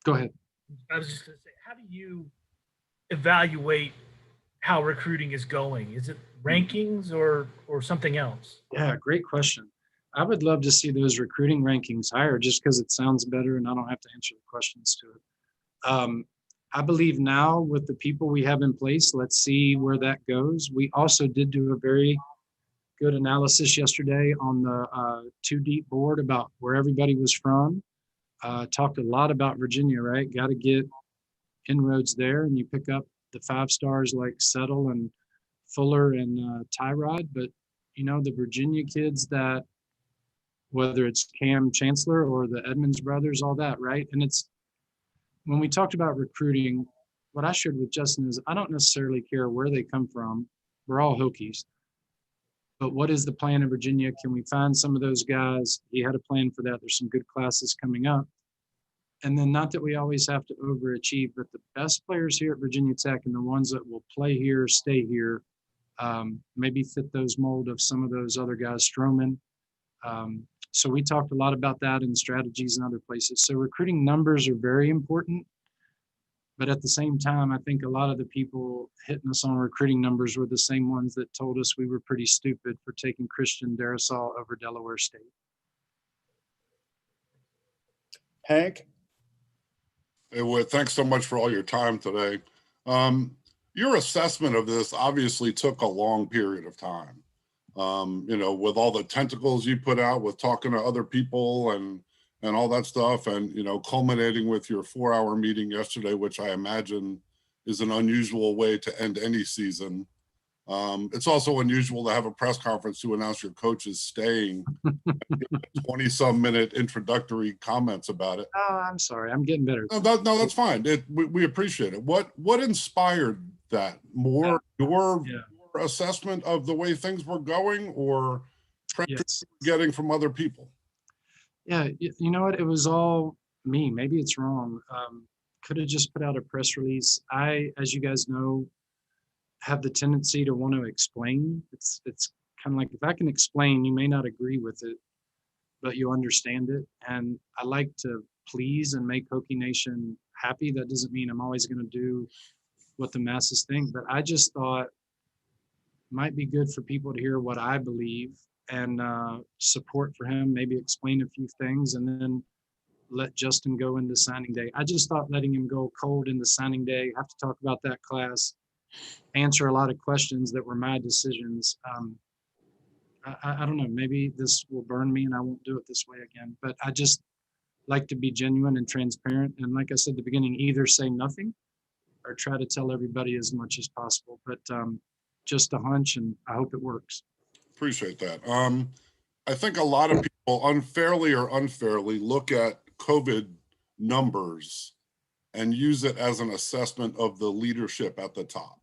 go ahead. I was just going to say, how do you evaluate how recruiting is going? Is it rankings or something else? Yeah, great question. I would love to see those recruiting rankings higher just because it sounds better and I don't have to answer the questions to it. I believe now with the people we have in place, let's see where that goes. We also did do a very good analysis yesterday on the 2 Deep board about where everybody was from. Talked a lot about Virginia, right? Got to get inroads there, and you pick up the 5 stars like Settle and Fuller and Tyrod. But, you know, the Virginia kids that, whether it's Cam Chancellor or the Edmonds brothers, all that, right? And it's, when we talked about recruiting, what I shared with Justin is I don't necessarily care where they come from. We're all Hokies. But what is the plan in Virginia? Can we find some of those guys? He had a plan for that. There's some good classes coming up. And then not that we always have to overachieve, but the best players here at Virginia Tech and the ones that will play here, stay here, maybe fit those mold of some of those other guys, Stroman. So we talked a lot about that in strategies and other places. So recruiting numbers are very important. But at the same time, I think a lot of the people hitting us on recruiting numbers were the same ones that told us we were pretty stupid for taking Christian Darrisaw over Delaware State. Hank? Hey, Whit, thanks so much for all your time today. Your assessment of this obviously took a long period of time. You know, with all the tentacles you put out, with talking to other people and all that stuff, and, you know, culminating with your 4-hour meeting yesterday, which I imagine is an unusual way to end any season. It's also unusual to have a press conference to announce your coach is staying, 20-some minute introductory comments about it. Oh, I'm sorry. I'm getting better. No, that's fine. We appreciate it. What inspired that? More your assessment of the way things were going, or pressure getting from other people? Yeah, you know what? It was all me. Maybe it's wrong. Could have just put out a press release. I, as you guys know, have the tendency to want to explain. It's kind of like, if I can explain, you may not agree with it, but you understand it. And I like to please and make Hokie Nation happy. That doesn't mean I'm always going to do what the masses think, but I just thought it might be good for people to hear what I believe and support for him, maybe explain a few things, and then let Justin go into signing day. I just thought letting him go cold into signing day, have to talk about that class, answer a lot of questions that were my decisions. I don't know, maybe this will burn me and I won't do it this way again, but I just like to be genuine and transparent. And like I said at the beginning, either say nothing or try to tell everybody as much as possible, but just a hunch, and I hope it works. Appreciate that. I think a lot of people unfairly or unfairly look at COVID numbers and use it as an assessment of the leadership at the top.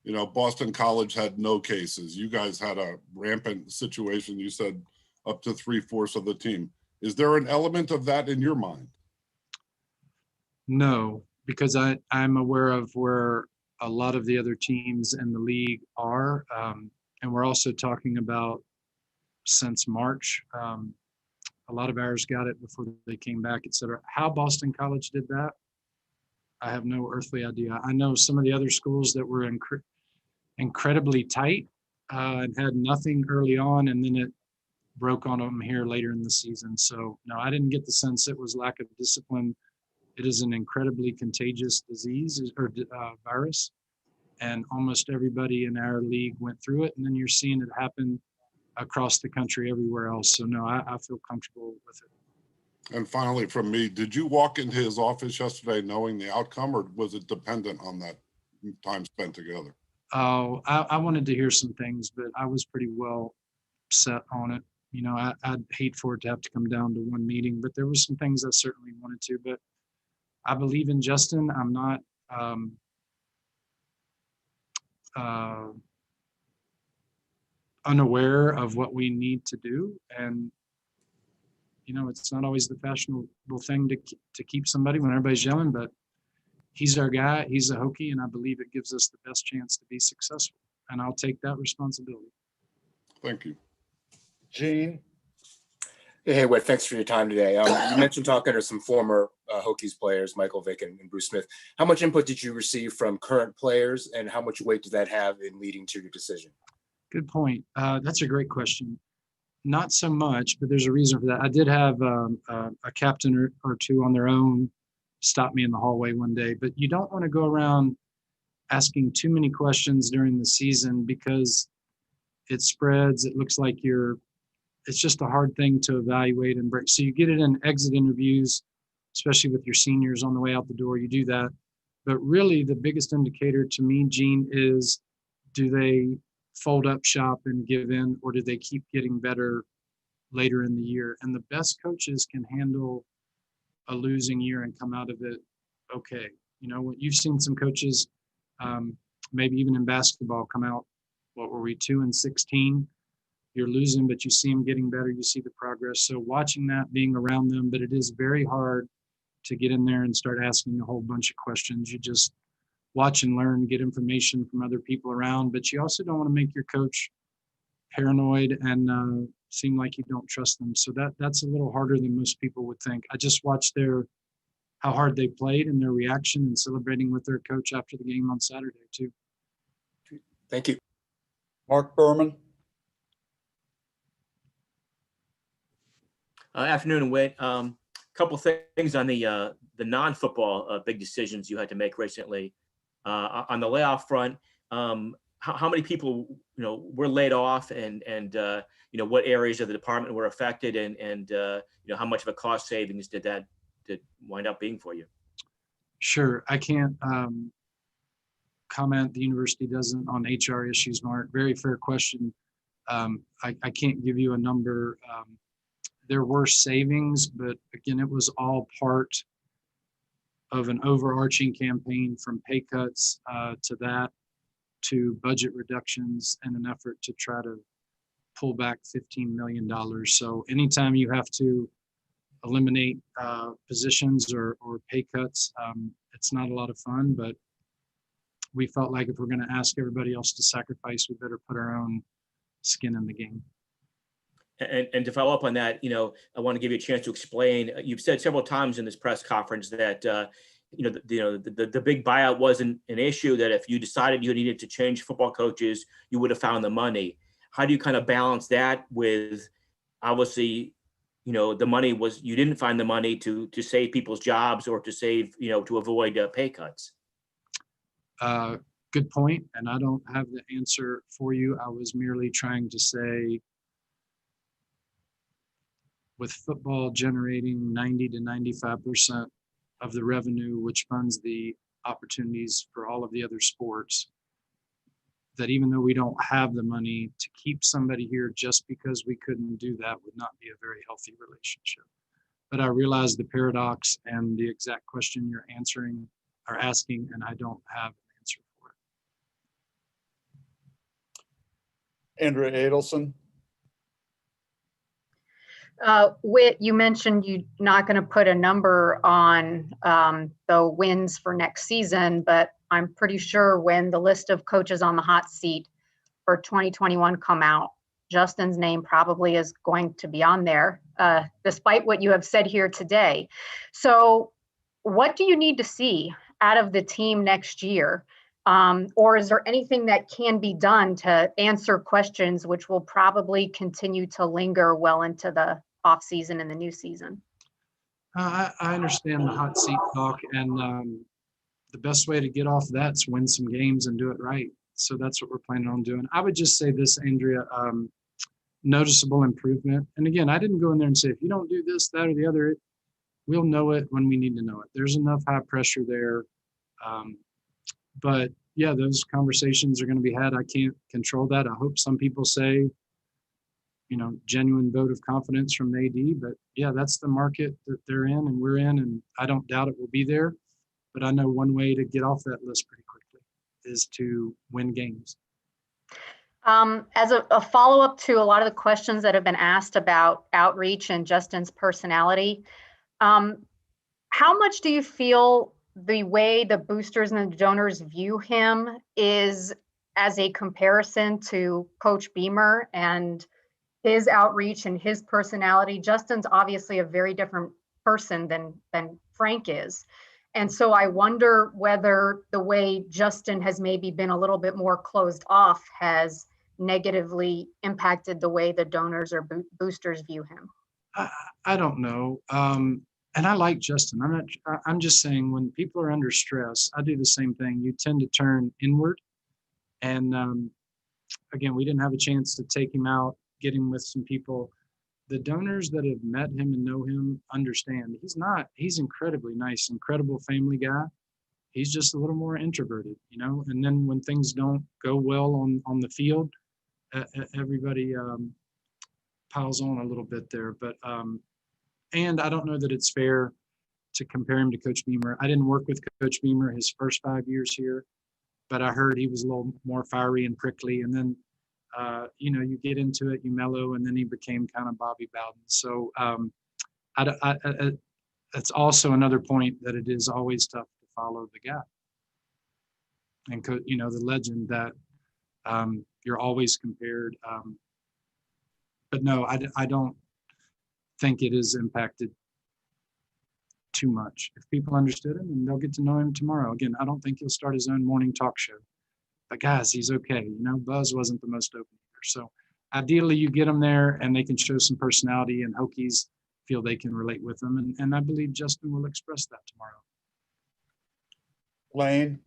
You know, Boston College had no cases. You guys had a rampant situation. You said up to 3/4 of the team. Is there an element of that in your mind? No, because I'm aware of where a lot of the other teams in the league are. And we're also talking about since March, a lot of ours got it before they came back, et cetera. How Boston College did that, I have no earthly idea. I know some of the other schools that were incredibly tight and had nothing early on, and then it broke on them here later in the season. So no, I didn't get the sense it was lack of discipline. It is an incredibly contagious disease or virus, and almost everybody in our league went through it. And then you're seeing it happen across the country everywhere else. So no, I feel comfortable with it. And finally, from me, did you walk into his office yesterday knowing the outcome, or was it dependent on that time spent together? Oh, I wanted to hear some things, but I was pretty well set on it. You know, I'd hate for it to have to come down to one meeting, but there were some things I certainly wanted to. But I believe in Justin. I'm not unaware of what we need to do. And, you know, it's not always the fashionable thing to keep somebody when everybody's yelling, but he's our guy. He's a Hokie, and I believe it gives us the best chance to be successful. And I'll take that responsibility. Thank you. Gene? Hey, Whit, thanks for your time today. You mentioned talking to some former Hokies players, Michael Vick and Bruce Smith. How much input did you receive from current players, and how much weight did that have in leading to your decision? Good point. That's a great question. Not so much, but there's a reason for that. I did have a captain or two on their own stop me in the hallway one day, but you don't want to go around asking too many questions during the season because it spreads. It looks like it's just a hard thing to evaluate and break. So you get it in exit interviews, especially with your seniors on the way out the door, you do that. But really the biggest indicator to me, Gene, is do they fold up shop and give in, or do they keep getting better later in the year? And the best coaches can handle a losing year and come out of it okay. You know, you've seen some coaches, maybe even in basketball, come out, what were we, 2-16? You're losing, but you see them getting better. You see the progress. So watching that, being around them, but it is very hard to get in there and start asking a whole bunch of questions. You just watch and learn, get information from other people around, but you also don't want to make your coach paranoid and seem like you don't trust them. So that's a little harder than most people would think. I just watched how hard they played and their reaction and celebrating with their coach after the game on Saturday too. Thank you. Mark Berman? Afternoon, Whit. Couple things on the non-football big decisions you had to make recently. On the layoff front, how many people were laid off, and what areas of the department were affected, and how much of a cost savings did wind up being for you? Sure, I can't comment. The university doesn't on HR issues, Mark. Very fair question. I can't give you a number. There were savings, but again, it was all part of an overarching campaign, from pay cuts to budget reductions and an effort to try to pull back $15 million. So anytime you have to eliminate positions or pay cuts, it's not a lot of fun, but we felt like if we're going to ask everybody else to sacrifice, we better put our own skin in the game. And to follow up on that, I want to give you a chance to explain. You've said several times in this press conference that the big buyout wasn't an issue, that if you decided you needed to change football coaches, you would have found the money. How do you kind of balance that with, obviously, the money was, you didn't find the money to save people's jobs or to save, to avoid pay cuts? Good point. And I don't have the answer for you. I was merely trying to say, with football generating 90 to 95% of the revenue, which funds the opportunities for all of the other sports, that even though we don't have the money, to keep somebody here just because we couldn't do that would not be a very healthy relationship. But I realize the paradox and the exact question you're asking, and I don't have an answer for it. Andrea Adelson? Whit, you mentioned you're not going to put a number on the wins for next season, but I'm pretty sure when the list of coaches on the hot seat for 2021 come out, Justin's name probably is going to be on there, despite what you have said here today. So what do you need to see out of the team next year Or is there anything that can be done to answer questions which will probably continue to linger well into the off season and the new season? I understand the hot seat talk, and the best way to get off that is win some games and do it right. So that's what we're planning on doing. I would just say this, Andrea, noticeable improvement. And again, I didn't go in there and say, if you don't do this, that, or the other, we'll know it when we need to know it. There's enough high pressure there. But yeah, those conversations are going to be had. I can't control that. I hope some people say, genuine vote of confidence from AD, but yeah, that's the market that they're in and we're in, and I don't doubt it will be there. But I know one way to get off that list pretty quickly is to win games. As a follow-up to a lot of the questions that have been asked about outreach and Justin's personality, how much do you feel the way the boosters and the donors view him is as a comparison to Coach Beamer and his outreach and his personality? Justin's obviously a very different person than Frank is. And so I wonder whether the way Justin has maybe been a little bit more closed off has negatively impacted the way the donors or boosters view him. I don't know. And I like Justin. I'm just saying, when people are under stress, I do the same thing. You tend to turn inward. And again, we didn't have a chance to take him out, get him with some people. The donors that have met him and know him understand he's incredibly nice, incredible family guy. He's just a little more introverted, and then when things don't go well on the field, everybody piles on a little bit there. But and I don't know that it's fair to compare him to Coach Beamer. I didn't work with Coach Beamer his first 5 years here, but I heard he was a little more fiery and prickly, and then you get into it, you mellow, and then he became kind of Bobby Bowden. So it's also another point that it is always tough to follow the guy. And, the legend that you're always compared. But no, I don't think it is impacted too much. If people understood him, and they'll get to know him tomorrow. Again, I don't think he'll start his own morning talk show. But guys, he's okay. Buzz wasn't the most open either. So ideally you get them there and they can show some personality, and Hokies feel they can relate with them. And I believe Justin will express that tomorrow. Lane.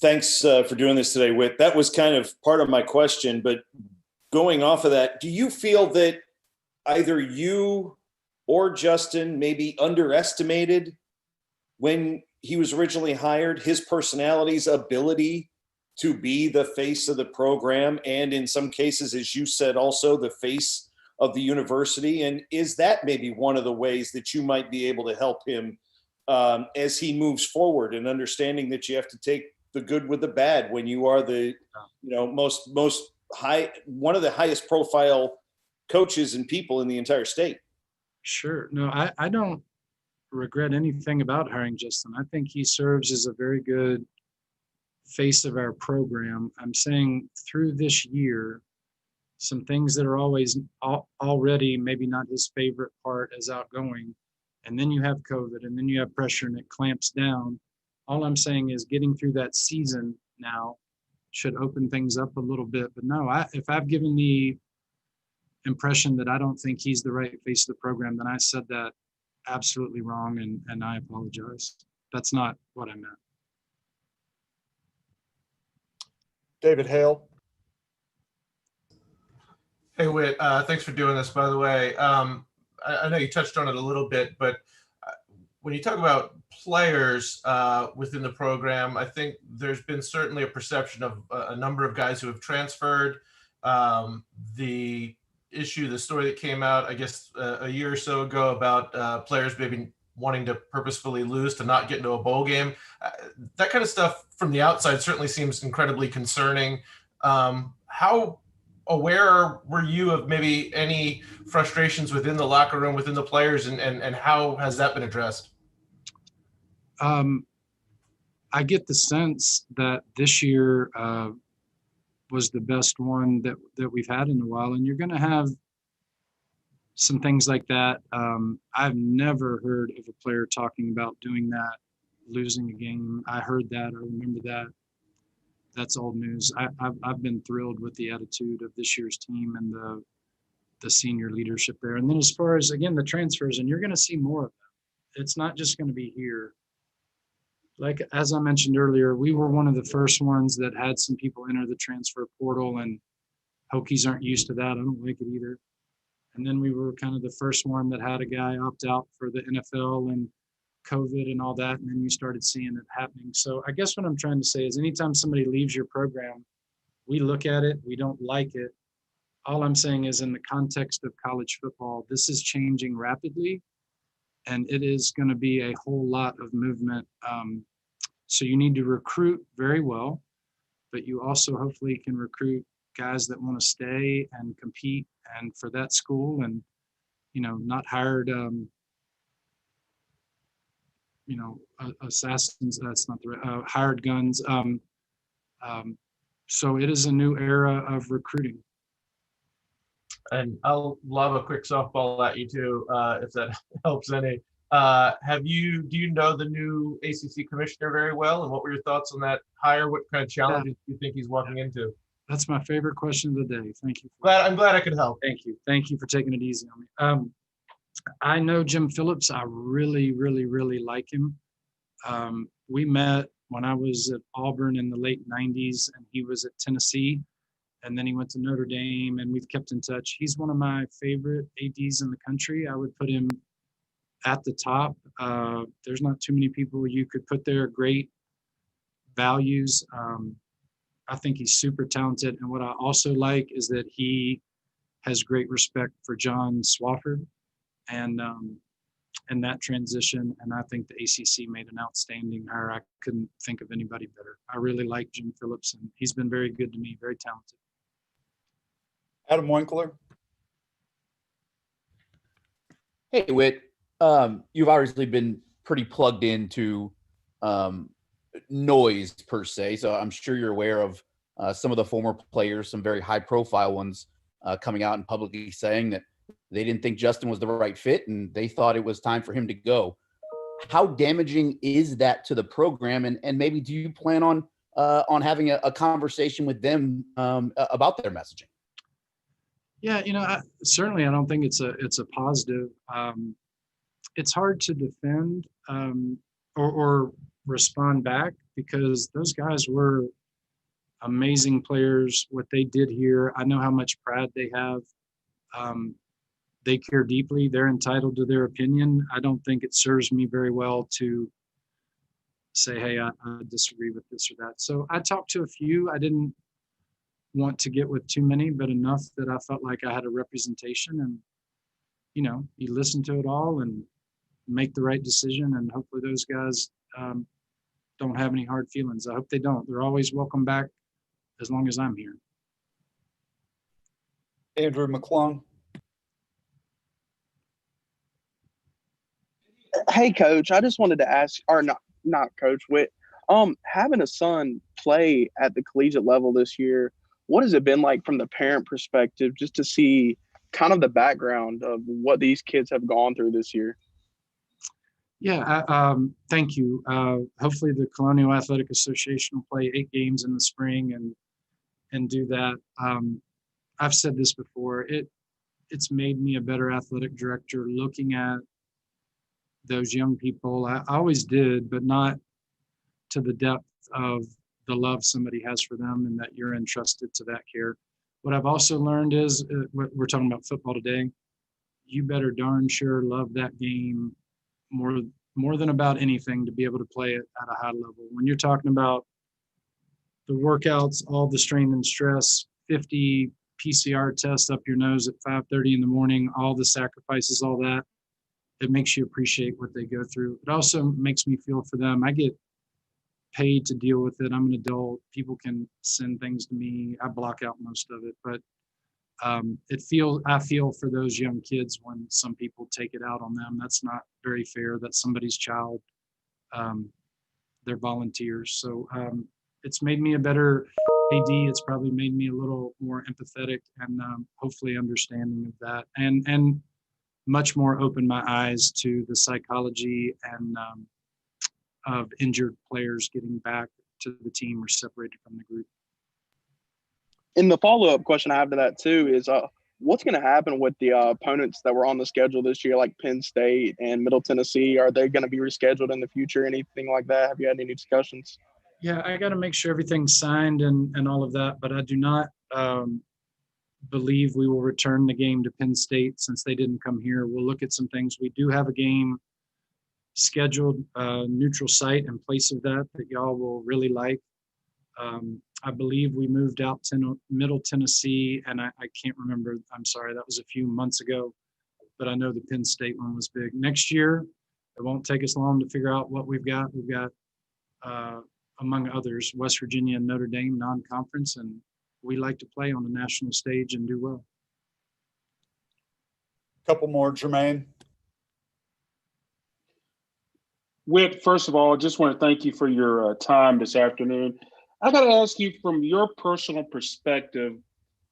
Thanks for doing this today, Whit. That was kind of part of my question, but going off of that, do you feel that either you or Justin maybe underestimated when he was originally hired his personality's ability to be the face of the program, and in some cases, as you said, also the face of the university? And is that maybe one of the ways that you might be able to help him as he moves forward, and understanding that you have to take the good with the bad when you are the most high, one of the highest profile coaches and people in the entire state? Sure. No, I don't regret anything about hiring Justin. I think he serves as a very good face of our program. I'm saying through this year, some things that are already maybe not his favorite part as outgoing, and then you have COVID, and then you have pressure, and it clamps down. All I'm saying is getting through that season now should open things up a little bit. But no, if I've given the impression that I don't think he's the right face of the program, then I said that absolutely wrong, and I apologize. That's not what I meant. David Hale. Hey, Whit, thanks for doing this, by the way. I know you touched on it a little bit, but when you talk about players within the program, I think there's been certainly a perception of a number of guys who have transferred. The story that came out, I guess, a year or so ago about players maybe wanting to purposefully lose to not get into a bowl game. That kind of stuff from the outside certainly seems incredibly concerning. How aware were you of maybe any frustrations within the locker room, within the players, and how has that been addressed? I get the sense that this year was the best one that we've had in a while, and you're going to have some things like that. I've never heard of a player talking about doing that losing a game. I heard that. I remember that. That's old news. I've been thrilled with the attitude of this year's team and the senior leadership there. And then as far as, again, the transfers, and you're going to see more of them. It's not just going to be here. Like, as I mentioned earlier, we were one of the first ones that had some people enter the transfer portal, and Hokies aren't used to that. I don't like it either. And then we were kind of the first one that had a guy opt out for the NFL and COVID and all that. And then you started seeing it happening. So I guess what I'm trying to say is anytime somebody leaves your program, we look at it, we don't like it. All I'm saying is in the context of college football, this is changing rapidly, and it is going to be a whole lot of movement. So you need to recruit very well, but you also hopefully can recruit guys that want to stay and compete and for that school, and, you know, not hired, assassins, that's not the right, hired guns. So it is a new era of recruiting. And I'll lob a quick softball at you too, if that helps any. Do you know the new ACC commissioner very well, and what were your thoughts on that hire? What kind of challenges do you think he's walking into? That's my favorite question of the day. Thank you. I'm glad I could help. Thank you. Thank you for taking it easy on me. I know Jim Phillips. I really, really, really like him. We met when I was at Auburn in the late 90s, and he was at Tennessee, and then he went to Notre Dame, and we've kept in touch. He's one of my favorite ADs in the country. I would put him at the top. There's not too many people you could put there. Great values. I think he's super talented. And what I also like is that he has great respect for John Swafford and that transition. And I think the ACC made an outstanding hire. I couldn't think of anybody better. I really like Jim Phillips, and he's been very good to me, very talented. Adam Winkler. Hey, Whit. You've obviously been pretty plugged into noise per se, so I'm sure you're aware of some of the former players, some very high-profile ones, coming out and publicly saying that they didn't think Justin was the right fit and they thought it was time for him to go. How damaging is that to the program, and maybe do you plan on having a conversation with them about their messaging? Yeah, certainly I don't think it's a positive. It's hard to defend or respond back, because those guys were amazing players. What they did here, I know how much pride they have. They care deeply. They're entitled to their opinion. I don't think it serves me very well to say, hey, I disagree with this or that. So I talked to a few. I didn't want to get with too many, but enough that I felt like I had a representation, and, you listen to it all and make the right decision. And hopefully those guys don't have any hard feelings. I hope they don't. They're always welcome back as long as I'm here. Andrew McClung. Hey, Coach, I just wanted to ask, or not Coach Whit, having a son play at the collegiate level this year, what has it been like from the parent perspective, just to see kind of the background of what these kids have gone through this year? Yeah, thank you. Hopefully the Colonial Athletic Association will play 8 games in the spring and do that. I've said this before. It's made me a better athletic director looking at those young people. I always did, but not to the depth of the love somebody has for them, and that you're entrusted to that care. What I've also learned is, we're talking about football today, you better darn sure love that game more than about anything to be able to play it at a high level. When you're talking about the workouts, all the strain and stress, 50 PCR tests up your nose at 5:30 in the morning, all the sacrifices, all that, it makes you appreciate what they go through. It also makes me feel for them. I get paid to deal with it. I'm an adult. People can send things to me. I block out most of it, but I feel for those young kids when some people take it out on them. That's not very fair. That's somebody's child. They're volunteers. So it's made me a better AD. It's probably made me a little more empathetic and hopefully understanding of that, and much more open my eyes to the psychology and of injured players getting back to the team or separated from the group. And the follow-up question I have to that too is what's going to happen with the opponents that were on the schedule this year, like Penn State and Middle Tennessee? Are they going to be rescheduled in the future? Anything like that? Have you had any discussions? Yeah, I got to make sure everything's signed and all of that, but I do not believe we will return the game to Penn State since they didn't come here. We'll look at some things. We do have a game scheduled, neutral site in place of that y'all will really like. I believe we moved out to Middle Tennessee, and I can't remember. I'm sorry, that was a few months ago, but I know the Penn State one was big. Next year, it won't take us long to figure out what we've got. We've got, among others, West Virginia and Notre Dame non-conference, and we like to play on the national stage and do well. Couple more, Jermaine. Whit, first of all, I just want to thank you for your time this afternoon. I got to ask you, from your personal perspective,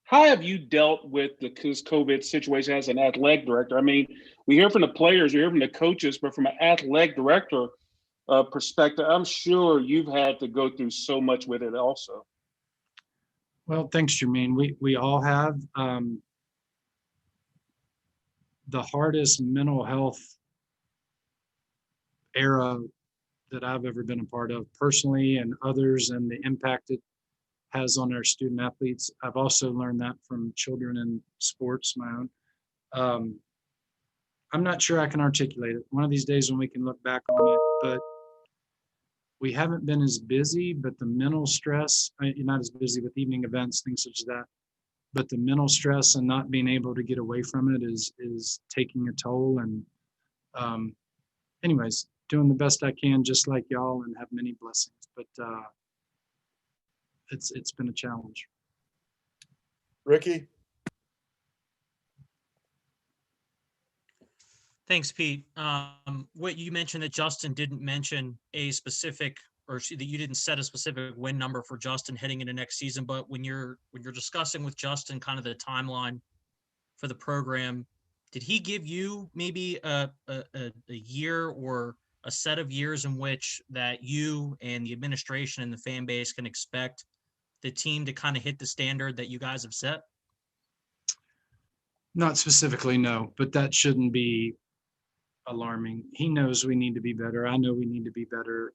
how have you dealt with this COVID situation as an athletic director? I mean, we hear from the players, we hear from the coaches, but from an athletic director perspective, I'm sure you've had to go through so much with it also. Well, thanks, Jermaine. We all have. The hardest mental health era that I've ever been a part of personally and others, and the impact it has on our student athletes. I've also learned that from children in sports, my own. I'm not sure I can articulate it. One of these days when we can look back on it, but we haven't been as busy, but the mental stress, not as busy with evening events, things such as that, but the mental stress and not being able to get away from it is taking a toll. And anyways, doing the best I can, just like y'all, and have many blessings. But it's been a challenge. Ricky? Thanks, Pete. What you mentioned that Justin didn't mention a specific, or that you didn't set a specific win number for Justin heading into next season. But when you're discussing with Justin kind of the timeline for the program, did he give you maybe a year or a set of years in which that you and the administration and the fan base can expect the team to kind of hit the standard that you guys have set? Not specifically, no, but that shouldn't be alarming. He knows we need to be better. I know we need to be better.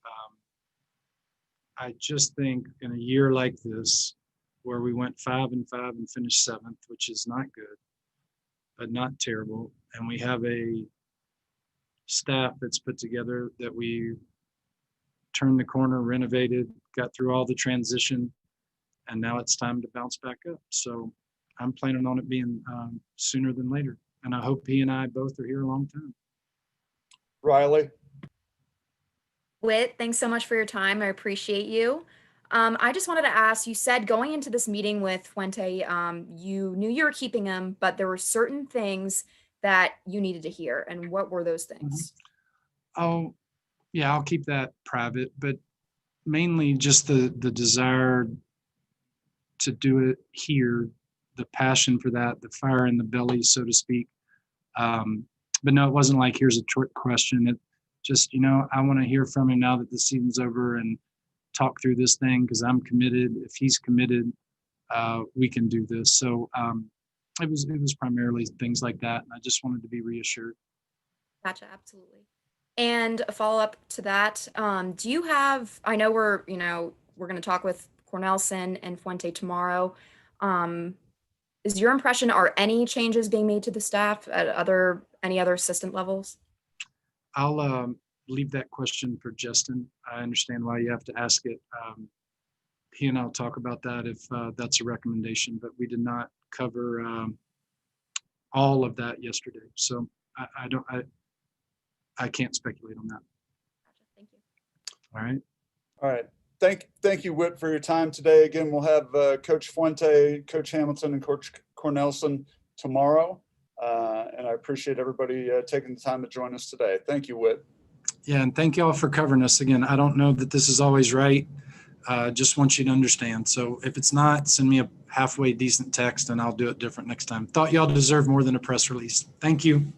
I just think in a year like this, where we went 5-5 and finished 7th, which is not good, but not terrible, and we have a staff that's put together that we turned the corner, renovated, got through all the transition, and now it's time to bounce back up. So I'm planning on it being sooner than later, and I hope he and I both are here a long time. Riley? Whit, thanks so much for your time. I appreciate you. I just wanted to ask, you said going into this meeting with Fuente, you knew you were keeping him, but there were certain things that you needed to hear. And what were those things? Oh, yeah, I'll keep that private, but mainly just the desire to do it here, the passion for that, the fire in the belly, so to speak. But no, it wasn't like, here's a trick question. It just, I want to hear from him now that the season's over and talk through this thing, because I'm committed. If he's committed, we can do this. So it was primarily things like that. And I just wanted to be reassured. Gotcha, absolutely. And a follow-up to that, do you have, I know we're going to talk with Cornelsen and Fuente tomorrow. Is your impression, are any changes being made to the staff at any other assistant levels? I'll leave that question for Justin. I understand why you have to ask it. He and I'll talk about that if that's a recommendation, but we did not cover all of that yesterday. So I can't speculate on that. Gotcha, thank you. All right. All right. Thank you, Whit, for your time today. Again, we'll have Coach Fuente, Coach Hamilton, and Coach Cornelsen tomorrow. And I appreciate everybody taking the time to join us today. Thank you, Whit. Yeah, and thank you all for covering us again. I don't know that this is always right. Just want you to understand. So if it's not, send me a halfway decent text and I'll do it different next time. Thought y'all deserve more than a press release. Thank you.